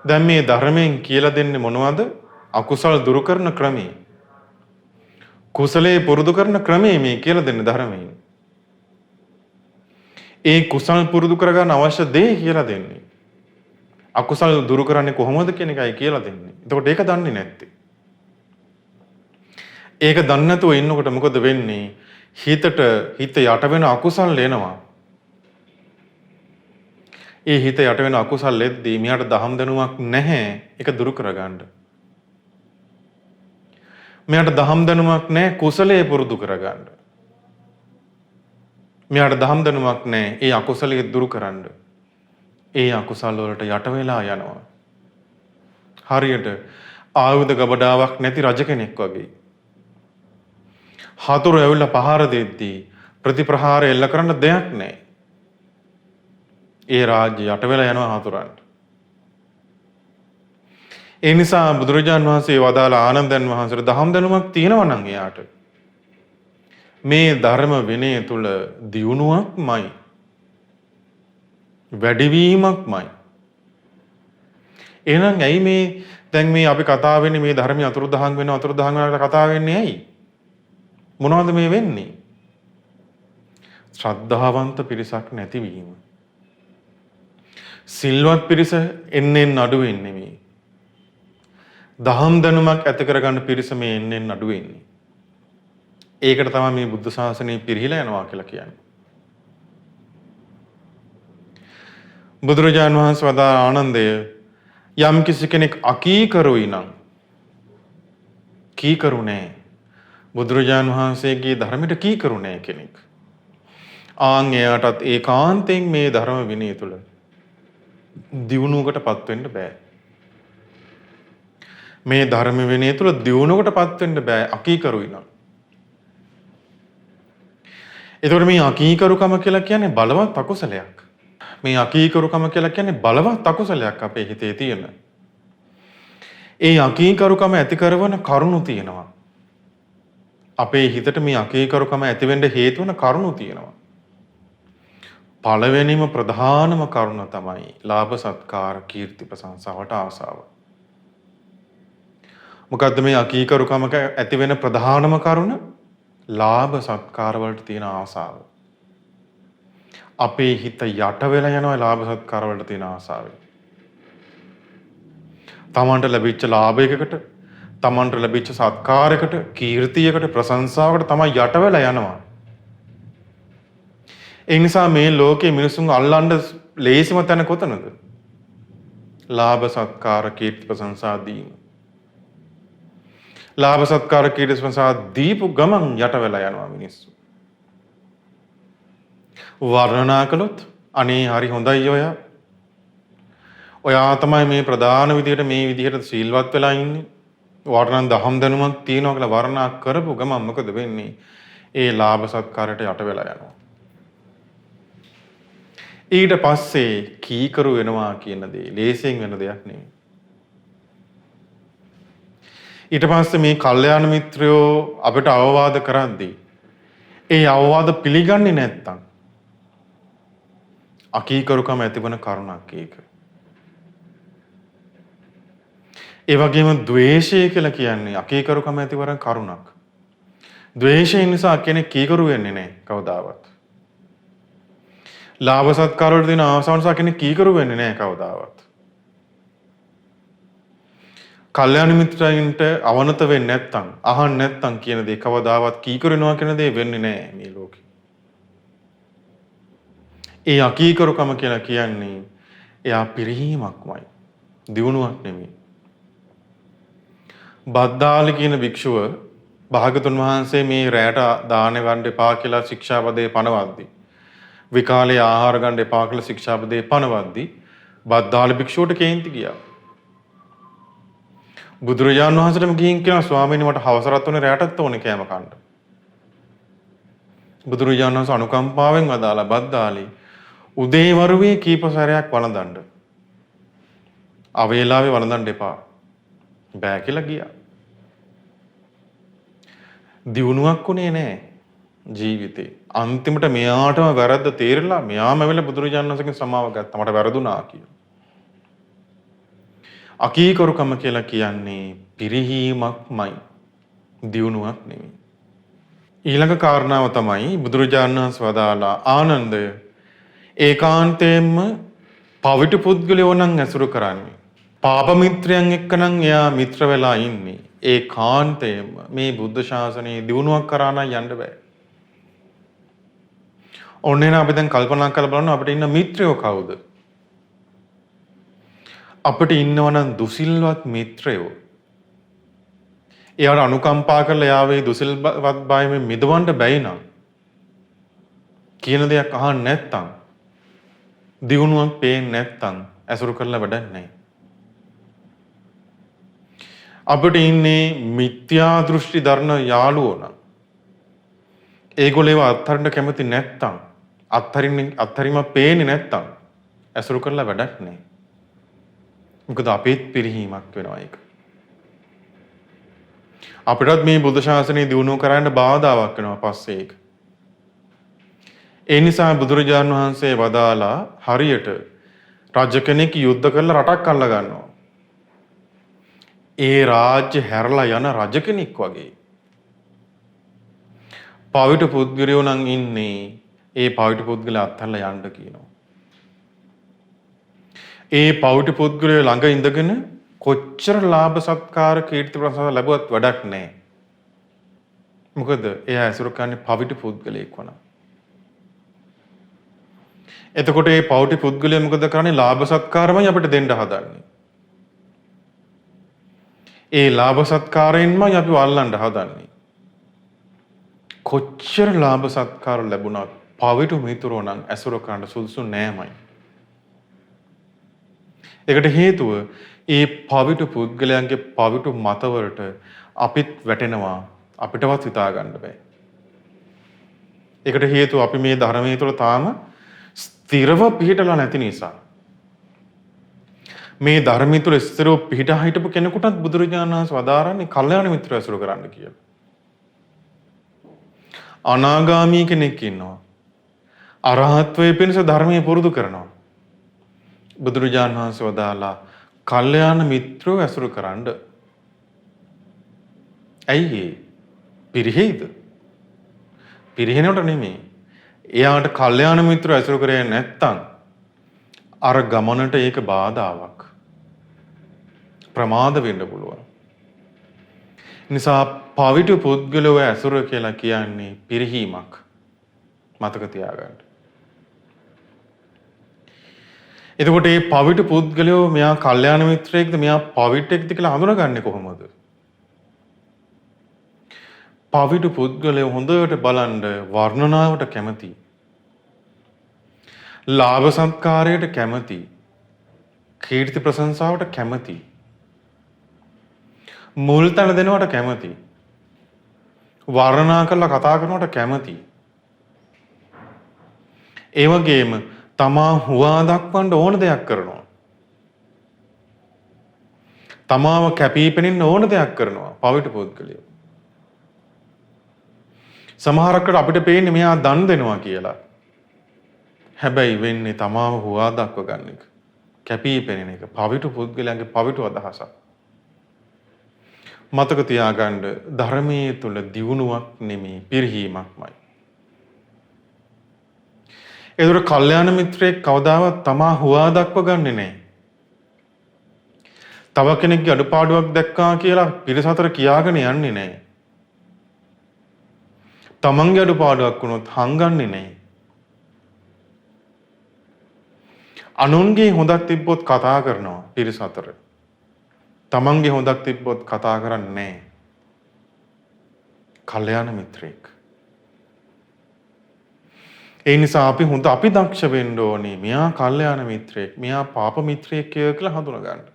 දැන් මේ ධර්මයෙන් කියලා දෙන්නේ මොනවද? අකුසල දුරු කරන ක්‍රමය. කුසලයේ පුරුදු කරන ක්‍රමය මේ කියලා දෙන්නේ ධර්මයෙන්. ඒ කුසල පුරුදු කරගන්න අවශ්‍ය දේ කියලා දෙන්නේ. අකුසල දුරු කරන්නේ කොහොමද කියන එකයි කියලා දෙන්නේ. එතකොට ඒක දන්නේ නැත්තේ. ඒක දන්නේ නැතුව ඉන්නකොට මොකද වෙන්නේ? හිත යට වෙන අකුසල් එනවා. ඒ හිත යට වෙන අකුසල් එද්දී මෙයාට දහම් දැනුමක් නැහැ ඒක දුරු කරගන්න. මෙයාට දහම් දැනුමක් නැහැ කුසලයේ පුරුදු කරගන්න. මෙයාට දහම් දැනුමක් නැහැ ඒ අකුසලයේ දුරු කරන්න. ඒ අකුසල වලට යට වෙලා යනවා. හරියට ආයුධ ගබඩාවක් නැති රජ කෙනෙක් වගේ. හතුරු ඇවිල්ලා පහර දෙද්දී ප්‍රතිප්‍රහාර එල්ල කරන්න දෙයක් නැහැ. ඒ රාජ්‍ය යට වෙලා යනවා හතුරන්ට. ඒ නිසා බුදුරජාන් වහන්සේ වදාළ ආනන්දයන් වහන්සේට දහම් දැනුමක් තියෙනවා නම් එයාට මේ ධර්ම විනය තුල දියුණුවක්මයි වැඩිවීමක්මයි. එහෙනම් ඇයි මේ දැන් මේ අපි කතා වෙන්නේ මේ ධර්මයේ අතුරුදහන් වෙනවා කතා වෙන්නේ ඇයි? මොනවද මේ වෙන්නේ? ශ්‍රද්ධාවන්ත පිරිසක් නැතිවීම. සිල්වත් පිරිස එන්නෙන් අඩු වෙන්නේ මේ. දහම් දැනුමක් ඇති කරගන්න පිරිස මේ එන්නෙන් අඩු වෙන්නේ. ඒකට තමයි මේ බුද්ධ ශාසනය පිරිහිලා යනවා කියලා කියන්නේ. බුදුරජාණන් වහන්සේ වදාළ ආනන්දය යම් කිසි කෙනෙක් අකීකරුයි නම් කීකරු නැහැ. බුදුරජාණන් වහන්සේගේ ධර්මයට කීකරු නැහැ කෙනෙක්. ආන් එයාටත් ඒකාන්තයෙන් මේ ධර්ම විනය තුල දියුණුවකටපත් වෙන්න බෑ. මේ ධර්ම විනය තුල දියුණුවකටපත් වෙන්න බෑ අකීකරුයි නම්. ඒතකොට මේ අකීකරුකම කියලා කියන්නේ බලවත් අකුසලයක්. මේ අකීකරුකම කියලා කියන්නේ බලවත් අකුසලයක් අපේ හිතේ තියෙන. ඒ අකීකරුකම ඇති කරන කරුණු තියෙනවා. අපේ හිතට මේ අකීකරුකම ඇති වෙන්න හේතු වෙන කරුණු තියෙනවා. පළවෙනිම ප්‍රධානම කරුණ තමයි ලාභ සත්කාර කීර්ති ප්‍රශංසාවට ආසාව. මොකද්ද මේ අකීකරුකමක ඇති වෙන ප්‍රධානම කරුණ? ලාභ සත්කාර වලට තියෙන ආසාව. අපේ හිත යට වෙලා යනවා ලාභ සත්කාර වලට තියෙන ආසාවෙන්. තමන්ට ලැබිච්ච ලාභයකට, තමන්ට ලැබිච්ච සත්කාරයකට, කීර්තියකට, ප්‍රශංසාවකට තමයි යට වෙලා යනවා. ඒ නිසා මේ ලෝකේ මිනිසුන් අල්ලන්න ලේසිම තැන කොතනද? ලාභ සත්කාර කීර්ති ප්‍රශංසා දීම. ලාභ සත්කාර කීර්ති ප්‍රශංසා දීපු ගමන් යට වෙලා යනවා මිනිස්සු. වර්ණනා කළොත් අනේ හරි හොඳයි ඔයා. ඔයා තමයි මේ ප්‍රධාන විදියට මේ විදියට සීල්වත් වෙලා ඉන්නේ. වර්ණන දහම් දැනුමක් තියෙනවා කියලා වර්ණනා කරපු ගමන් මොකද වෙන්නේ? ඒ ලාභ සත්කාරයට යට වෙලා යනවා. ඊට පස්සේ කීකරු වෙනවා කියන දේ ලේසියෙන් වෙන දෙයක් නෙවෙයි. ඊට පස්සේ මේ කල්යාණ මිත්‍රයෝ අපිට අවවාද කරද්දී ඒ අවවාද පිළිගන්නේ නැත්තම් අකීකරුකම ඇතිවන කරුණක් ඒක. ඒ වගේම ද්වේෂය කියලා කියන්නේ අකීකරුකම ඇතිවන කරුණක්. ද්වේෂය නිසා කෙනෙක් කීකරු වෙන්නේ නැහැ කවදාවත්. ලාභ සත්කාර වලට දෙන ආසාව නිසා කෙනෙක් කීකරු වෙන්නේ නැහැ කවදාවත්. කල්යාණ මිත්‍රයින්ට අවනත වෙන්නේ නැත්තම්, අහන්න නැත්තම් කියන දේ කවදාවත් කීකරු වෙනවා කියන දේ වෙන්නේ නැහැ මේ ලෝකේ. ඒ අකීකරුකම කියලා කියන්නේ එයා පිරිහීමක්මයි. දියුණුවක් නෙමෙයි. බද්දාලි කියන භික්ෂුව භාගතුන් වහන්සේ මේ රැයට දාන ගන්න එපා කියලා ශික්ෂාපදේ පනවද්දී, විකාලේ ආහාර ගන්න එපා කියලා ශික්ෂාපදේ පනවද්දී බද්දාලි භික්ෂුවට කේන්ති ගියා. බුදුරජාණන් වහන්සේටම ගිහින් කියනවා ස්වාමීනි මට අවසරත් උනේ රැයටත් ඕනේ කෑම කන්න. බුදුරජාණන් වහන්සේ අනුකම්පාවෙන් වදාලා බද්දාලි උදේ වරුවේ කීප සැරයක් වළඳන්න. අවේලාවේ වළඳන්න එපා. බෑ කියලා ගියා. දියුණුවක් උනේ නැහැ ජීවිතේ. අන්තිමට මෙයාටම වැරද්ද තේරෙලා මෙයාම වෙලා බුදුරජාණන් වහන්සේගෙන් සමාව ගත්තා. මට වැරදුනා කියලා. අකීකරුකම කියලා කියන්නේ පිරිහීමක්මයි. දියුණුවක් නෙමෙයි. ඊළඟ කාරණාව තමයි බුදුරජාණන් වහන්සේ වදාලා ආනන්දය ඒකාන්තයෙන්ම පවිතු පුද්ගලයෝ නම් ඇසුරු කරන්නේ. පාප මිත්‍රයන් එක්ක නම් එයා මිත්‍ර වෙලා ඉන්නේ. ඒකාන්තයෙන්ම මේ බුද්ධ ශාසනයේ දියුණුවක් කරා නම් යන්න බෑ. ඔන්නේ නම් අපි දැන් කල්පනා කරලා බලන්න අපිට ඉන්න මිත්‍රයෝ කවුද? අපිට ඉන්නවනම් දුසිල්වත් මිත්‍රයෝ. එයාට අනුකම්පා කරලා යාවේ දුසිල්වත් බයමෙන් මිදවන්න බැයි නම් කියන දෙයක් අහන්න නැත්තම් දියුණුවක් පේන්නේ නැත්තම් ඇසුරු කරලා වැඩක් නැහැ. අපිට ඉන්නේ මිත්‍යා දෘෂ්ටි දරන යාළුවෝ නම් ඒගොල්ලෝ අත්හරින්න කැමති නැත්තම් අත්හරින්න පේන්නේ නැත්තම් ඇසුරු කරලා වැඩක් නැහැ. මොකද අපේත් පිරිහීමක් වෙනවා ඒක. අපිටත් මේ බුද්ධ ශාසනය දියුණුව කරන්න බාධාවක් වෙනවා පස්සේ ඒක. ඒ නිසා බුදුරජාණන් වහන්සේ වදාලා හරියට රජ කෙනෙක් යුද්ධ කරලා රටක් අල්ල ගන්නවා. ඒ රාජ්‍ය හැරලා යන රජ කෙනෙක් වගේ. පවිතු පුද්ගලයෝ නම් ඉන්නේ ඒ පවිතු පුද්ගලයා අත්හැරලා යන්න කියනවා. ඒ පවිතු පුද්ගලයෝ ළඟ ඉඳගෙන කොච්චර ලාභ සත්කාර කීර්ති ප්‍රශංසා ලැබුවත් වැඩක් නැහැ. මොකද එයා ඇසුරු කරන්නේ පවිතු පුද්ගලයෙක් වුණා. එතකොට මේ පවිතු පුද්ගලයා මොකද කරන්නේ? ලාභ සත්කාරමයි අපිට දෙන්න හදන්නේ. ඒ ලාභ සත්කාරයෙන්මයි අපි වල්ලන්න හදන්නේ. කොච්චර ලාභ සත්කාර ලැබුණත් පවිතු මිතුරෝ නම් ඇසුරු කරන්න සුදුසු නෑමයි. ඒකට හේතුව ඒ පවිතු පුද්ගලයන්ගේ පවිතු මතවලට අපිත් වැටෙනවා අපිටවත් හිතා ගන්න බෑ. ඒකට හේතුව අපි මේ ධර්මයේ තුල තාම ස්ථිරව පිහිටලා නැති නිසා. මේ ධර්මයේ තුල ස්ථිරව පිහිටා හිටපු කෙනෙකුටත් බුදුරජාණන් වහන්සේ වදාරන්නේ කල්යාණ මිත්‍ර ඇසුරු කරන්න කියලා. අනාගාමී කෙනෙක් ඉන්නවා. අරහත්ත්වයේ පිණිස ධර්මයේ පුරුදු කරනවා. බුදුරජාණන් වහන්සේ වදාලා කල්යාණ මිත්‍රව ඇසුරු කරන්න. ඇයි ඒ? පිරිහෙයිද? පිරිහෙනවට නෙමෙයි. එයාට කල්යාණ මිත්‍රව ඇසුරු කරේ නැත්තම් අර ගමනට ඒක බාධාවක්. ප්‍රමාද වෙන්න පුළුවන්. නිසා පවිතු පුද්ගලව ඇසුර කියලා කියන්නේ පිරිහීමක්. මතක තියාගන්න. එතකොට මේ පවිතු පුද්ගලයෝ මෙයා කල්යාණ මිත්‍රයෙක්ද මෙයා පවිටෙක්ද කියලා හඳුනගන්නේ කොහොමද? පවිතු පුද්ගලයෝ හොඳට බලන්න වර්ණනාවට කැමති. ලාභ සත්කාරයට කැමති. කීර්ති ප්‍රශංසාවට කැමති. මුල් තැන දෙනවට කැමති. වර්ණනා කරලා කතා කරනවට කැමති. ඒ වගේම තමා හුවා දක්වන්න ඕන දෙයක් කරනවා. තමාව කැපී පෙනෙන්න ඕන දෙයක් කරනවා පවිතු පුද්ගලයෝ. සමහරකට අපිට පේන්නේ මෙයා දන් දෙනවා කියලා. හැබැයි වෙන්නේ තමාව හුවා දක්ව ගන්න එක. කැපී පෙනෙන එක. පවිතු පුද්ගලයන්ගේ පවිතු අදහසක්. මතක තියාගන්න ධර්මයේ තුල දියුණුවක් නෙමෙයි පිරිහීමක්මයි. ඒතර කල්යාණ මිත්‍රයෙක් කවදාවත් තමා හුවා දක්ව ගන්නෙ නැහැ. තව කෙනෙක්ගේ අඩුපාඩුවක් දැක්කා කියලා පිරිස අතර කියාගෙන යන්නේ නැහැ. තමන්ගේ අඩුපාඩුවක් වුණොත් හංගන්නේ නැහැ. අනුන්ගේ හොඳක් තිබ්බොත් කතා කරනවා පිරිස අතර. තමන්ගේ හොඳක් තිබ්බොත් කතා කරන්නේ නැහැ. කල්යාණ මිත්‍රයෙක්. ඒ නිසා අපි දක්ෂ වෙන්න ඕනේ. මෙයා කල්යාණ මිත්‍රයෙක්, මෙයා පාප මිත්‍රයෙක් කියලා හඳුනා ගන්න.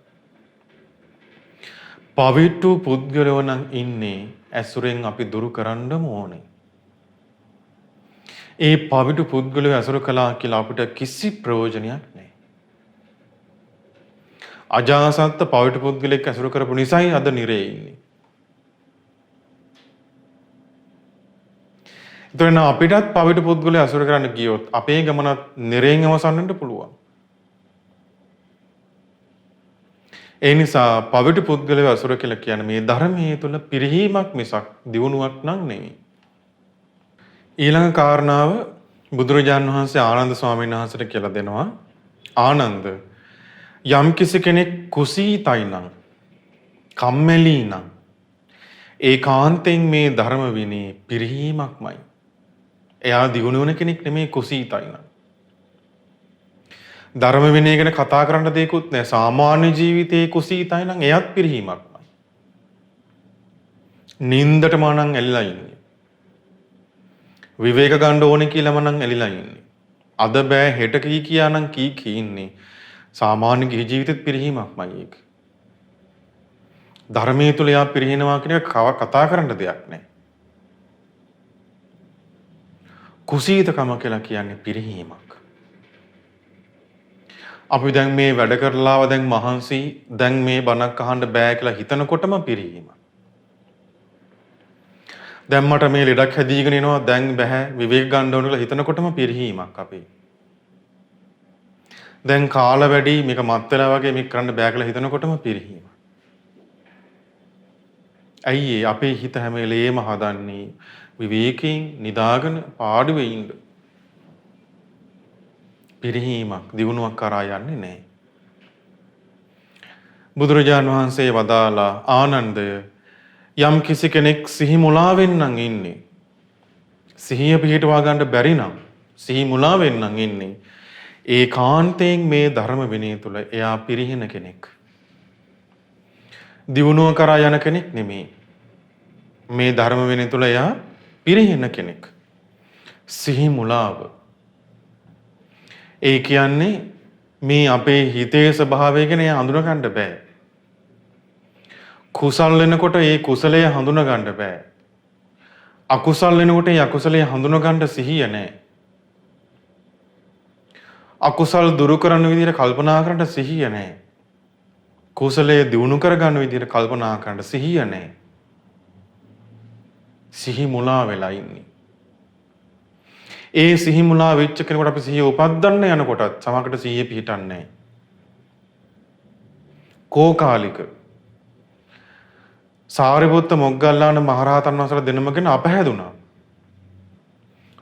පවිට්ටු පුද්ගලයෝ නම් ඉන්නේ ඇසුරෙන් අපි දුරු කරන්නම ඕනේ. ඒ පවිටු පුද්ගලයෝ ඇසුරු කළා කියලා අපිට කිසි ප්‍රයෝජනයක් නැහැ. අජාසත් පවිටු පුද්ගලෙක් ඇසුරු කරපු නිසායි අද නිරේ ඉන්නේ. එතන අපිටත් පවිටු පුද්ගලයෝ ඇසුරු කරන්න ගියොත් අපේ ගමනත් නිරේන් අවසන් වෙන්න පුළුවන්. ඒ නිසා පවිටු පුද්ගලයෝ ඇසුර කියලා කියන්නේ මේ ධර්මයේ තුල පිරිහීමක් මිසක් දියුණුවක් නම් නෙවෙයි. ඊළඟ කාරණාව බුදුරජාණන් වහන්සේ ආනන්ද ස්වාමීන් වහන්සේට කියලා දෙනවා. ආනන්ද, යම් කිසි කෙනෙක් කුසීතයි නම්, කම්මැලි නම්, ඒකාන්තයෙන් මේ ධර්ම විනී පිරිහීමක්මයි. එයා දියුණු වෙන කෙනෙක් නෙමෙයි කුසීතයි නම්. ධර්ම විනය ගැන කතා කරන්න දෙයක්වත් නැහැ. සාමාන්‍ය ජීවිතයේ කුසීතයි නම් එයත් පිරිහීමක්මයි. නින්දට මනං ඇලිලා ඉන්නේ. විවේක ගන්න ඕනේ කියලාම නම් ඇලිලා ඉන්නේ. අද බෑ හෙට කියා නම් කී ඉන්නේ. සාමාන්‍ය ගිහි ජීවිතෙත් පිරිහීමක්මයි ඒක. ධර්මයේ තුල යා පිරිහිනවා කියන එක කතා කරන්න දෙයක් නැහැ. කුසීතකම කියලා කියන්නේ පිරිහීමක්. අපි දැන් මේ වැඩ කරලාව දැන් මහන්සි දැන් මේ බණක් අහන්න බෑ කියලා හිතනකොටම පිරීම. දැන් මට මේ ලෙඩක් හැදීගෙන එනවා දැන් බෑ විවේක ගන්න ඕන කියලා හිතනකොටම පිරීමක් අපේ. දැන් කාල වැඩි මේක මත් වෙලා වගේ මේක කරන්න බෑ කියලා හිතනකොටම පිරීම. ඇයි අපේ හිත හැම වෙලේම හදන්නේ විවේකයෙන් නිදාගෙන පාඩුවේ ඉන්න. පිරිහීමක් දියුණුවක් කරා යන්නේ නැහැ. බුදුරජාණන් වහන්සේ වදාලා ආනන්දය යම් කිසි කෙනෙක් සිහි මුලාවෙන් නම් ඉන්නේ. සිහිය පිහිටවා ගන්න බැරි නම් සිහි මුලාවෙන් නම් ඉන්නේ. ඒකාන්තයෙන් මේ ධර්ම විනය තුල එයා පිරිහින කෙනෙක්. දියුණුව කරා යන කෙනෙක් නෙමෙයි. මේ ධර්ම විනය තුල එයා පිරිහින කෙනෙක්. සිහි මුලාව ඒ කියන්නේ මේ අපේ හිතේ ස්වභාවය ගැන හඳුනා ගන්න බෑ. කුසල් වෙනකොට ඒ කුසලය හඳුනා ගන්න බෑ. අකුසල් වෙනකොට ඒ අකුසලය හඳුනා ගන්න සිහිය නැහැ. අකුසල් දුරු කරන විදිහට කල්පනා කරන්න සිහිය නැහැ. කුසලයේ දියුණු කර ගන්න විදිහට කල්පනා කරන්න සිහිය නැහැ. සිහි මුලා වෙලා ඉන්නේ. ඒ සිහි මුලා වෙච්ච කෙනෙකුට අපි සිහිය උපද්දන්න යනකොටත් සමහරකට සිහිය පිහිටන්නේ නැහැ. කෝකාලික සාරිපුත්ත මොග්ගල්ලාන මහරහතන් වහන්සේලා දෙනමගෙන අපහැදුනා.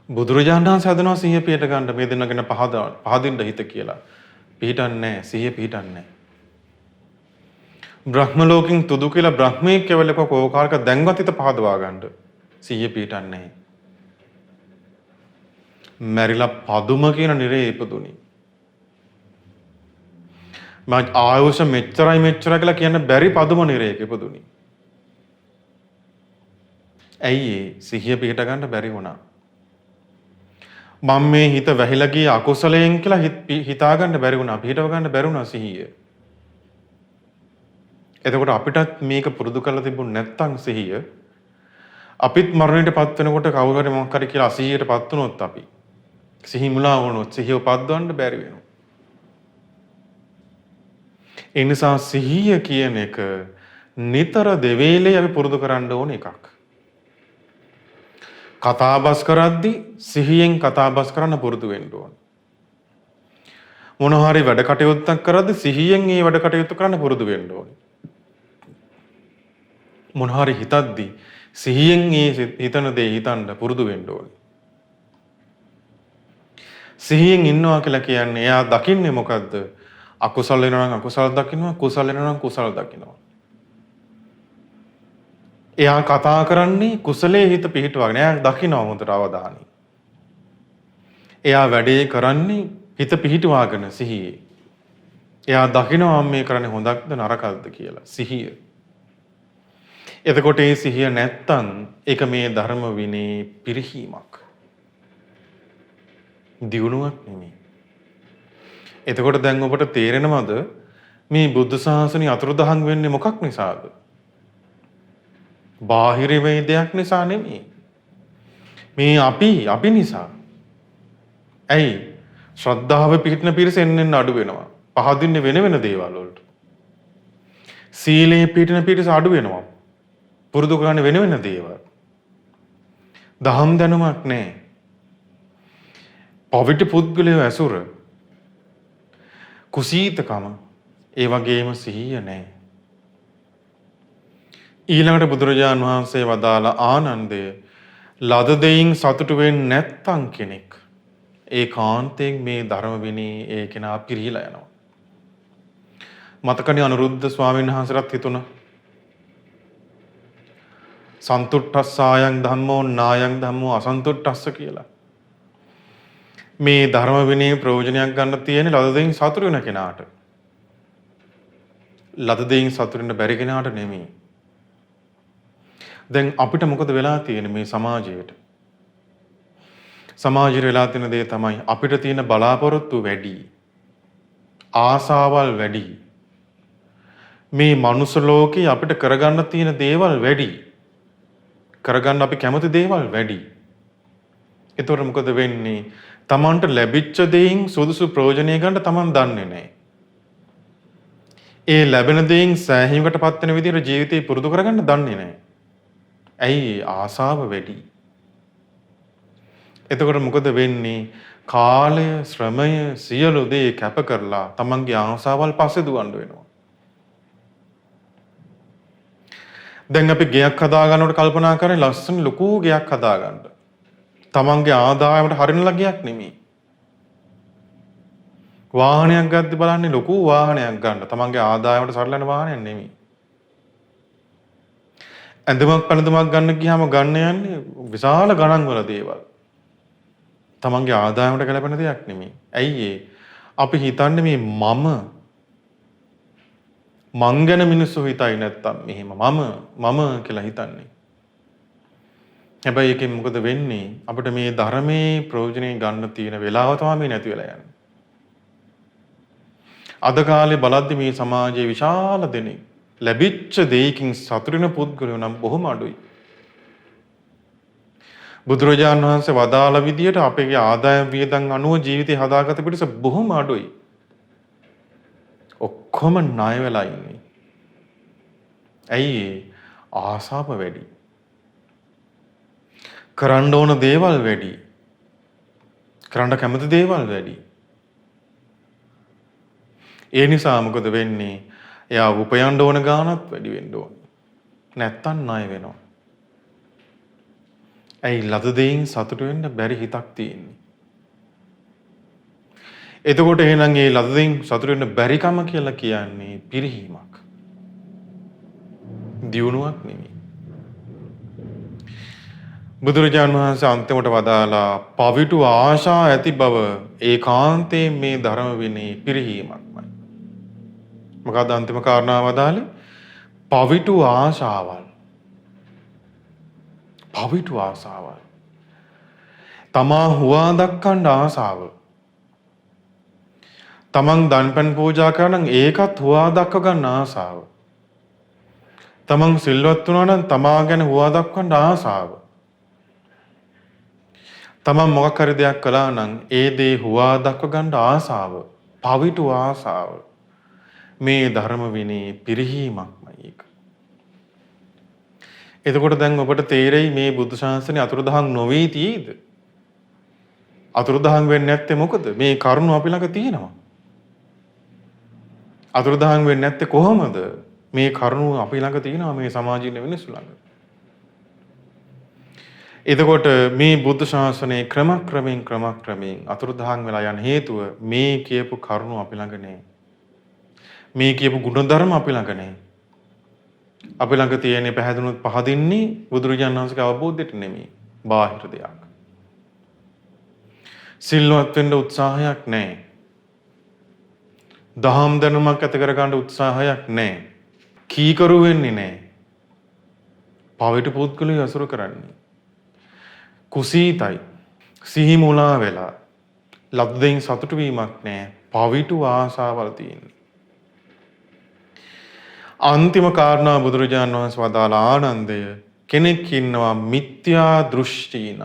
බුදුරජාණන් වහන්සේ හදනවා සිහිය පිහිට ගන්න මේ දෙන්නගෙන පහදින්න හිත කියලා. පිහිටන්නේ නැහැ, සිහිය පිහිටන්නේ නැහැ. බ්‍රහ්ම ලෝකෙන් තුදු කියලා බ්‍රහ්මයේ කෙවලක කෝකාලික දැන්වත් හිත පහදවා ගන්න. සිහිය පිහිටන්නේ නැහැ. මැරිලා පදුම කියන නිරේ ඉපදුනි. මම ආයුෂ මෙච්චරයි කියලා කියන්න බැරි පදුම නිරේක ඉපදුනි. ඇයි සිහිය පිහිට ගන්න බැරි වුණා. මම මේ හිත වැහිලා ගිය අකුසලයෙන් කියලා හිතා ගන්න බැරි වුණා. පිහිටව ගන්න බැරි වුණා සිහිය. එතකොට අපිටත් මේක පුරුදු කරලා තිබුණ නැත්නම් සිහිය අපිත් මරණයටපත් වෙනකොට කවුරු හරි මොකක් හරි කියලා අසිහියටපත් වුණොත් අපි සිහි මුලා වුණොත් සිහිය උපද්දවන්න බැරි වෙනවා. ඒ නිසා සිහිය කියන එක නිතර දෙවේලේ අපි පුරුදු කරන්න ඕන එකක්. කතාබස් කරද්දී සිහියෙන් කතාබස් කරන්න පුරුදු වෙන්න ඕන. මොන හරි වැඩ කටයුත්තක් කරද්දී සිහියෙන් ඒ වැඩ කටයුතු කරන්න පුරුදු වෙන්න ඕන. මොන හරි හිතද්දී සිහියෙන් ඒ හිතන දේ හිතන්න පුරුදු වෙන්න ඕන. සිහියෙන් ඉන්නවා කියලා කියන්නේ එයා දකින්නේ මොකද්ද? අකුසල වෙනවා නම් අකුසල දකින්නවා, කුසල වෙනවා නම් කුසල දකින්නවා. එයා කතා කරන්නේ කුසලයේ හිත පිහිටවගෙන. එයා දකින්නවා හොඳට අවධානය. එයා වැඩේ කරන්නේ හිත පිහිටවාගෙන සිහියේ. එයා දකිනවා මේ කරන්නේ හොඳක්ද නරකක්ද කියලා සිහිය. එතකොට මේ සිහිය නැත්තම් ඒක මේ ධර්ම විනේ පිරිහීමක්. දියුණුවක් නෙමෙයි. එතකොට දැන් ඔබට තේරෙනවද මේ බුද්ධ ශාසනය අතුරුදහන් වෙන්නේ මොකක් නිසාද? බාහිර වේදයක් නිසා නෙමෙයි. මේ අපි නිසා. ඇයි? ශ්‍රද්ධාව පිහිටන පිරිස එන්න අඩු වෙනවා. පහදින්නේ වෙන වෙන දේවල් වලට. සීලේ පිහිටන පිරිස අඩු වෙනවා. පුරුදු කරන්නේ වෙන වෙන දේවල්. දහම් දැනුමක් නැහැ. පවිට පුද්ගලයෝ ඇසුර. කුසීතකම ඒ වගේම සිහිය නැහැ. ඊළඟට බුදුරජාන් වහන්සේ වදාළ ආනන්දය ලද දෙයින් සතුටු වෙන්නේ නැත්තම් කෙනෙක් ඒකාන්තයෙන් මේ ධර්ම විනී ඒ කෙනා පිරිහිලා යනවා. මතකනේ අනුරුද්ධ ස්වාමීන් වහන්සේට හිතුණා සන්තුට්ඨස්සායන් ධම්මෝ නායන් ධම්මෝ අසන්තුට්ඨස්ස කියලා. මේ ධර්ම විනී ප්‍රයෝජනයක් ගන්න තියෙන ලද දෙයින් සතුටු වෙන කෙනාට. ලද දෙයින් සතුටු වෙන්න බැරි කෙනාට නෙමෙයි. දැන් අපිට මොකද වෙලා තියෙන්නේ මේ සමාජයට? සමාජයට වෙලා තියෙන දේ තමයි අපිට තියෙන බලාපොරොත්තු වැඩි. ආසාවල් වැඩි. මේ මනුස්ස ලෝකේ අපිට කරගන්න තියෙන දේවල් වැඩි. කරගන්න අපි කැමති දේවල් වැඩි. ඒතකොට මොකද වෙන්නේ? තමන්ට ලැබිච්ච දෙයින් සුදුසු ප්‍රයෝජනය ගන්න තමන් දන්නේ නැහැ. ඒ ලැබෙන දෙයින් සෑහීමකටපත් වෙන විදිහට ජීවිතේ පුරුදු කරගන්න දන්නේ නැහැ. ඇයි? ආසාව වැඩි. එතකොට මොකද වෙන්නේ? කාලය, ශ්‍රමය, සියලු දේ කැප කරලා තමන්ගේ ආසාවල් පස්සේ දුවන්න වෙනවා. දැන් අපි ගෙයක් හදා ගන්නකොට කල්පනා කරන්නේ ලස්සන ලොකු ගෙයක් හදා ගන්න. තමන්ගේ ආදායමට හරින ලගයක් නෙමෙයි. වාහනයක් ගද්දි බලන්නේ ලොකු වාහනයක් ගන්න. තමන්ගේ ආදායමට සරලන වාහනයක් නෙමෙයි. ඇඳුමක් පැළඳුමක් ගන්න ගියාම ගන්න යන්නේ විශාල ගණන් වල දේවල්. තමන්ගේ ආදායමට ගැලපෙන දෙයක් නෙමෙයි. ඇයි ඒ? අපි හිතන්නේ මේ මං ගැන මිනිස්සු හිතයි නැත්තම් මෙහෙම මම කියලා හිතන්නේ. හැබැයි ඒකෙන් මොකද වෙන්නේ? අපිට මේ ධර්මයේ ප්‍රයෝජනෙ ගන්න තියෙන වෙලාව තමයි නැති වෙලා යන්නේ. අද කාලේ බලද්දි මේ සමාජයේ විශාල දෙනෙක් ලැබිච්ච දෙයකින් සතුටු වෙන පුද්ගලයෝ නම් බොහොම අඩුයි. බුදුරජාණන් වහන්සේ වදාළ විදියට අපේ ආදායම් වියදම් අනුව ජීවිතය හදාගත පිටස බොහොම අඩුයි. ඔක්කොම ණය වෙලා ඉන්නේ. ඇයි? ආසාව වැඩි. කරන්න ඕන දේවල් වැඩි. කරන්න කැමති දේවල් වැඩි. ඒ නිසා මොකද වෙන්නේ? එයා උපයන්න ඕන ගාණක් වැඩි වෙන්න ඕන. නැත්තම් ණය වෙනවා. ඇයි? ලද දෙයින් සතුටු වෙන්න බැරි හිතක් තියෙන්නේ. එතකොට එහෙනම් ඒ ලද දෙයින් සතුටු වෙන්න බැරිකම කියලා කියන්නේ පිරිහීමක්. දියුණුවක් නෙමෙයි. බුදුරජාණන් වහන්සේ අන්තිමට වදාලා පවිටු ආශා ඇති බව ඒකාන්තයෙන් මේ ධර්ම විනේ පිරිහීමක්මයි. මොකද අන්තිම කාරණාව වදාලේ? පවිටු ආශාවල්. පවිටු ආශාවල්. තමා හුවා දක්වන්න ආසාව. තමන් දන්පැන් පූජා කරනනම් ඒකත් හුවා දක්ව ගන්න ආසාව. තමන් සිල්වත් වුණා නම් තමා ගැන හුවා දක්වන්න ආසාව. තමන් මොකක් හරි දෙයක් කළා නම් ඒ දේ හුවා දක්ව ගන්න ආසාව. පවිටු ආසාව. මේ ධර්ම විනේ පිරිහීමක්මයි ඒක. එතකොට දැන් ඔබට තේරෙයි මේ බුදු ශාසනය අතුරුදහන් නොවී තියෙයිද? අතුරුදහන් වෙන්නේ නැත්තේ මොකද? මේ කරුණ අපි ළඟ තියෙනවා. අතුරුදහන් වෙන්නේ නැත්තේ කොහොමද? මේ කරුණ අපි ළඟ තියෙනවා මේ සමාජීය මිනිස්සු ළඟ. එතකොට මේ බුද්ධ ශාසනයේ ක්‍රමක්‍රමයෙන් අතුරුදහන් වෙලා යන හේතුව මේ කියපු කරුණු අපි ළඟ නැහැ. මේ කියපු ගුණධර්ම අපි ළඟ නැහැ. අපි ළඟ තියෙන පැහැදුනොත් පහදින්නේ බුදුරජාණන් වහන්සේගේ අවබෝධයට නෙමෙයි. බාහිර දෙයක්. සිල්වත් වෙන්න උත්සාහයක් නැහැ. දහම් දැනුමක් ඇති කරගන්න උත්සාහයක් නැහැ. කීකරු වෙන්නේ නැහැ. පවිට පුද්ගලයෝ අසුර කරන්නේ. කුසීතයි. සිහි මුලා වෙලා ලද්දෙන් සතුටු වීමක් නැහැ. පවිටු ආසාවල් තියෙන්නේ. අන්තිම කාරණා බුදුරජාණන් වහන්සේ වදාළ ආනන්දය කෙනෙක් ඉන්නවා මිත්‍යා දෘෂ්ටින.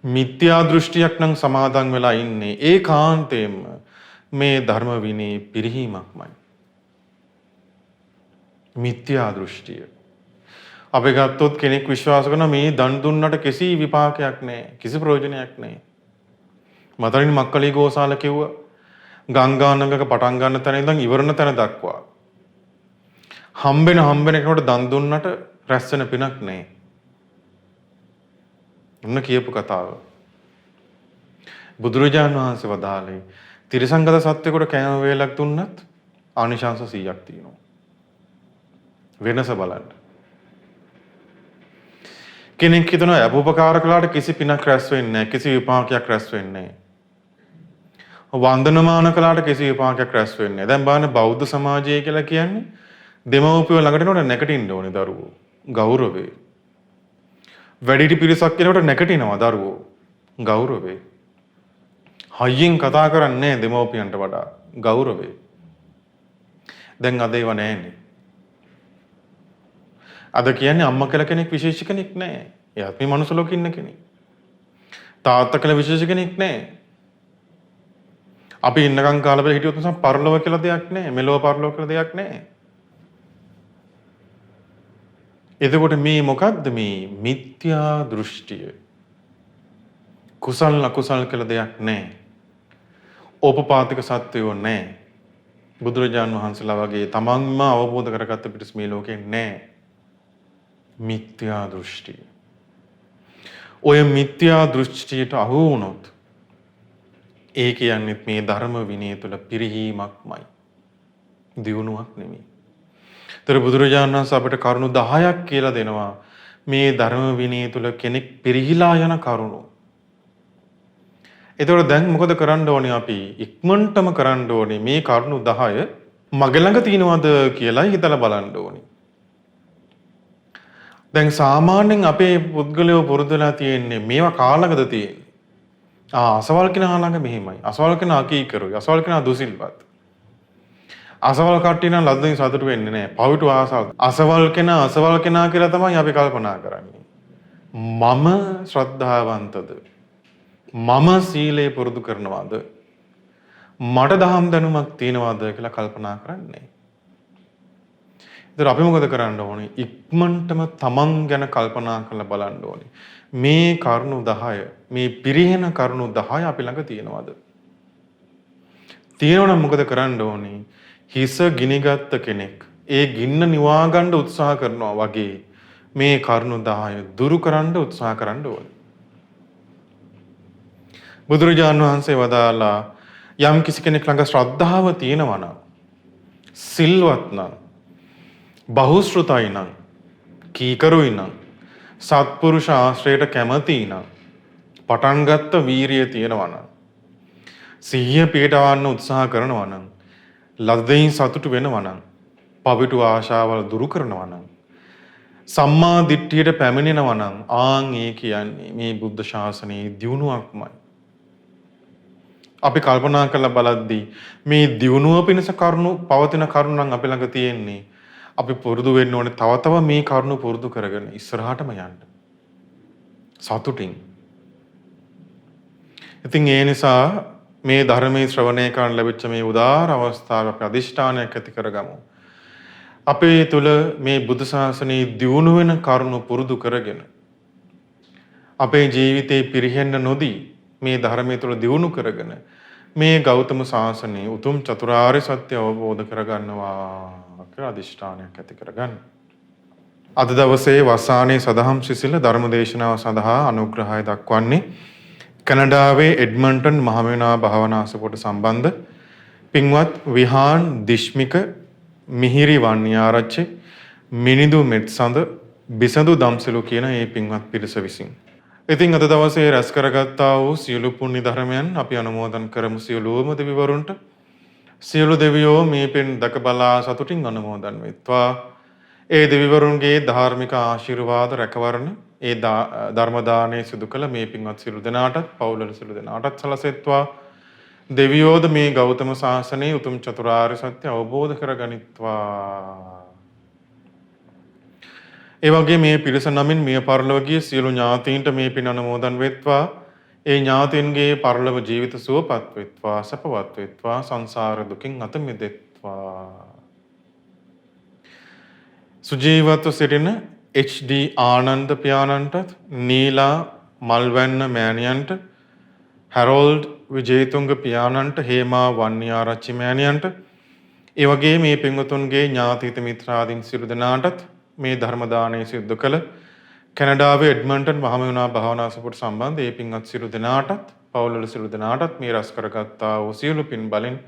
මිත්‍යා දෘෂ්ටියක් නම් සමාදන් වෙලා ඉන්නේ ඒකාන්තයෙන්ම මේ ධර්ම විනී පිරිහීමක්මයි. මිත්‍යා දෘෂ්ටිය. අපි ගත්තොත් කෙනෙක් විශ්වාස කරන මේ දන් දුන්නට කිසි විපාකයක් නැහැ. කිසි ප්‍රයෝජනයක් නැහැ. මතරින් මක්කලි ගෝසාල කිව්වා ගංගානංගක පටන් ගන්න තැන ඉඳන් ඉවරන තැන දක්වා හම්බෙන කෙනෙකුට දන් දුන්නට රැස් වෙන පිනක් නැහැ. මොන කියපු කතාව. බුදුරජාණන් වහන්සේ වදාළේ තිරසංගත සත්වෙකුට කෑම වේලක් දුන්නත් ආනිශංස 100ක් තියෙනවා. වෙනස බලන්න. කෙනෙක් හිතනවා අපෝපකාර කළාට කිසි පිනක් රැස් වෙන්නේ නැහැ. කිසි විපාකයක් රැස් වෙන්නේ නැහැ. වන්දනමාන කළාට කිසි විපාකයක් රැස් වෙන්නේ නැහැ. දැන් බලන්න බෞද්ධ සමාජය කියලා කියන්නේ දෙමව්පියෝ ළඟට එනකොට නැකටින්න ඕනේ දරුවෝ. ගෞරවේ. වැඩිහිටි පිරිසක් කෙනෙකුට නැකටිනවා දරුවෝ. ගෞරවේ. හයියෙන් කතා කරන්නේ දෙමව්පියන්ට වඩා ගෞරවේ. දැන් අද ඒව නැහැනේ. අද කියන්නේ අම්මා කියලා කෙනෙක් විශේෂ කෙනෙක් නැහැ. එයාත් මේ මනුස්ස ලෝකෙ ඉන්න කෙනෙක්. තාත්තා කියලා විශේෂ කෙනෙක් නැහැ. අපි ඉන්නකම් කාලෙ බල හිටියොත් නිසා පරලොව කියලා දෙයක් නැහැ. මෙලොව පරලොව කියලා දෙයක් නැහැ. එතකොට මේ මොකද්ද මේ මිත්‍යා දෘෂ්ටිය? කුසල අකුසල කියලා දෙයක් නැහැ. ඕපපාතික සත්‍යෝ නැහැ. බුදුරජාන් වහන්සේලා වගේ තමන්ම අවබෝධ කරගත්ත පිටස් මේ ලෝකේ නැහැ. මිත්‍යා දෘෂ්ටිය. ඔය මිත්‍යා දෘෂ්ටියට අහු වුණොත් ඒ කියන්නේ මේ ධර්ම විනය තුළ පිරිහීමක්මයි. දියුණුවක් නෙමෙයි. තර බුදුරජාණන් වහන්සේ අපිට කරුණු 10ක් කියලා දෙනවා මේ ධර්ම විනය තුළ කෙනෙක් පිරිහිලා යන කරුණු. ඒතකොට දැන් මොකද කරන්න ඕනේ අපි? ඉක්මනටම කරන්න ඕනේ මේ කරුණු 10 මගේ ළඟ තියෙනවද කියලා හිතලා බලන්න ඕනේ. දැන් සාමාන්‍යයෙන් අපේ පුද්ගලයෝ පුරුදුලා තියෙන්නේ මේවා කාලඟද තියෙන්නේ. අසවල් කෙනා ළඟ මෙහෙමයි. අසවල් කෙනා අකීකරුයි. අසවල් කෙනා දුසිල්වත්. අසවල් කට්ටිය නම් ලද්දෙන් සතුටු වෙන්නේ නැහැ. පවිතු ආසාව. අසවල් කෙනා කියලා තමයි අපි කල්පනා කරන්නේ. මම ශ්‍රද්ධාවන්තද? මම සීලය පුරුදු කරනවාද? මට දහම් දැනුමක් තියෙනවද කියලා කල්පනා කරන්නේ. ඉතින් අපි මොකද කරන්න ඕනේ? ඉක්මනටම තමන් ගැන කල්පනා කරලා බලන්න ඕනේ. මේ කරුණු 10 මේ පිරිහෙන කරුණු 10 අපි ළඟ තියෙනවද? තියෙනවනම් මොකද කරන්න ඕනේ? හිස ගිනිගත්ත කෙනෙක් ඒ ගින්න නිවා ගන්න උත්සාහ කරනවා වගේ මේ කරුණු 10 දුරු කරන්න උත්සාහ කරන්න ඕනේ. බුදුරජාණන් වහන්සේ වදාලා යම් කිසි කෙනෙක් ළඟ ශ්‍රද්ධාව තියෙනවා නම් සිල්වත් නම් බහුශ්‍රතයි නම් කීකරුයි නම් සත්පුරුෂ ආශ්‍රයයට කැමති නම් පටන් ගත්ත වීරිය තියෙනවා නම් සිහිය පිටවන්න උත්සාහ කරනවා නම් ලද්දෙන් සතුටු වෙනවා නම් පවිතු ආශාවල් දුරු කරනවා නම් සම්මා දිට්ඨියට පැමිණෙනවා නම් ආන් ඒ කියන්නේ මේ බුද්ධ ශාසනයේ දියුණුවක්මයි. අපි කල්පනා කරලා බලද්දී මේ දියුණුව පිණිස කරුණු පවතින කරුණු නම් අපි ළඟ තියෙන්නේ. අපි පුරුදු වෙන්න ඕනේ තව මේ කරුණු පුරුදු කරගෙන ඉස්සරහටම යන්න. සතුටින්. ඉතින් ඒ නිසා මේ ධර්මයේ ශ්‍රවණය කරන් ලැබිච්ච මේ උදාාර අවස්ථාව අපි අදිෂ්ඨානයක් ඇති කරගමු. අපේ තුල මේ බුදු සාසනයේ දියුණු වෙන කරුණු පුරුදු කරගෙන අපේ ජීවිතේ පිරිහෙන්න නොදී මේ ධර්මයේ තුල දියුණු කරගෙන මේ ගෞතම සාසනයේ උතුම් චතුරාර්ය සත්‍ය අවබෝධ කරගන්නවා කියලා අදිෂ්ඨානයක් ඇති කරගන්න. අද දවසේ වසානයේ සදහම් සිසිල ධර්ම දේශනාව සඳහා අනුග්‍රහය දක්වන්නේ කැනඩාවේ එඩ්මන්ටන් මහමෙවුනා භාවනා අසපුවට සම්බන්ධ පින්වත් විහාන් දිශ්මික මිහිරි වන්නිආරච්චි මිනිඳු මෙත්සඳ බිසඳු දම්සලු කියන මේ පින්වත් පිරිස විසින්. ඉතින් අද දවසේ රැස් කරගත්තා වූ සියලු පුණ්‍ය ධර්මයන් අපි අනුමෝදන් කරමු සියලුම දෙවිවරුන්ට. සියලු දෙවියෝ මේ පින් දැක බලා සතුටින් අනුමෝදන් වෙත්වා. ඒ දෙවිවරුන්ගේ ධාර්මික ආශිර්වාද රැකවරණ ඒ ධර්ම දානයේ සිදු කළ මේ පින්වත් සියලු දෙනාටත් පවුලල සියලු දෙනාටත් සලසෙත්වා. දෙවියෝද මේ ගෞතම සාසනයේ උතුම් චතුරාර්ය සත්‍ය අවබෝධ කරගනිත්වා. ඒ වගේ මේ පිරිස නමින් මිය පරලොව ගිය සියලු ඥාතීන්ට මේ පින් අනුමෝදන් වෙත්වා. ඒ ඥාතීන්ගේ පරලොව ජීවිත සුවපත් වෙත්වා, සපවත් වෙත්වා, සංසාර දුකින් අත මිදෙත්වා. සුජීවත්ව සිටින HD ආනන්ද පියාණන්ටත්, නීලා මල්වැන්න මෑණියන්ට, හැරෝල්ඩ් විජේතුංග පියාණන්ට, හේමා වන්නිආරච්චි මෑණියන්ට, ඒ වගේ මේ පින්වතුන්ගේ ඥාතීත මිත්‍රාදීන් සියලු දෙනාටත් මේ ධර්ම දානය සිදු කළ කැනඩාවේ එඩ්මන්ටන් මහමෙවුනා භාවනා අසපුවට සම්බන්ධ ඒ පින්වත් සියලු දෙනාටත් පවුල්වල සියලු දෙනාටත් මේ රැස් කරගත්තා වූ සියලු පින් බලෙන්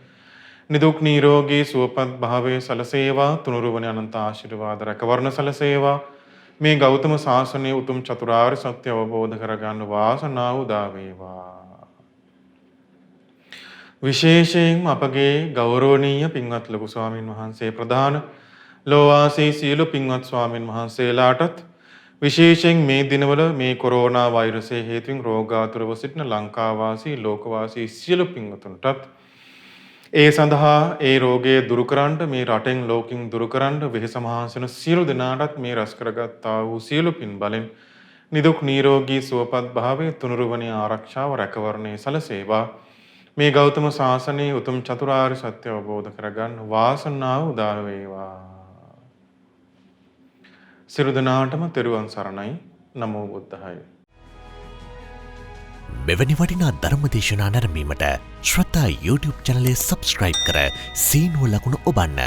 නිදුක් නිරෝගී සුවපත් භාවයේ සලසේවා. තුනුරුවනේ අනන්ත ආශිර්වාද රැකවරණ සලසේවා. මේ ගෞතම සාසනයේ උතුම් චතුරාර්ය සත්‍ය අවබෝධ කරගන්න වාසනාව උදා වේවා. විශේෂයෙන්ම අපගේ ගෞරවනීය පින්වත් ලොකු ස්වාමින් වහන්සේ ප්‍රධාන ලෝවාසී සියලු පින්වත් ස්වාමින් වහන්සේලාටත් විශේෂයෙන් මේ දිනවල මේ කොරෝනා වෛරසය හේතුවෙන් රෝගාතුරව සිටින ලංකාවාසී ලෝකවාසී සියලු පින්වතුන්ටත් ඒ සඳහා ඒ රෝගය දුරු කරන්න මේ රටෙන් ලෝකෙන් දුරු කරන්න වෙහෙස මහන්සින සියලු දෙනාටත් මේ රැස් කරගත්තා වූ සියලු පින් බලෙන් නිදුක් නිරෝගී සුවපත් භාවයේ තුනුරුවනේ ආරක්ෂාව රැකවරණේ සලසේවා. මේ ගෞතම සාසනයේ උතුම් චතුරාර්ය සත්‍ය අවබෝධ කරගන්න වාසනාව උදා වේවා. සියලු දෙනාටම තෙරුවන් සරණයි. නමෝ බුද්ධාය. මෙවැනි වටිනා ධර්ම දේශනා නැරඹීමට ශ්‍රද්ධා YouTube චැනලය සබ්ස්ක්‍රයිබ් කර සීනුව ලකුණ ඔබන්න.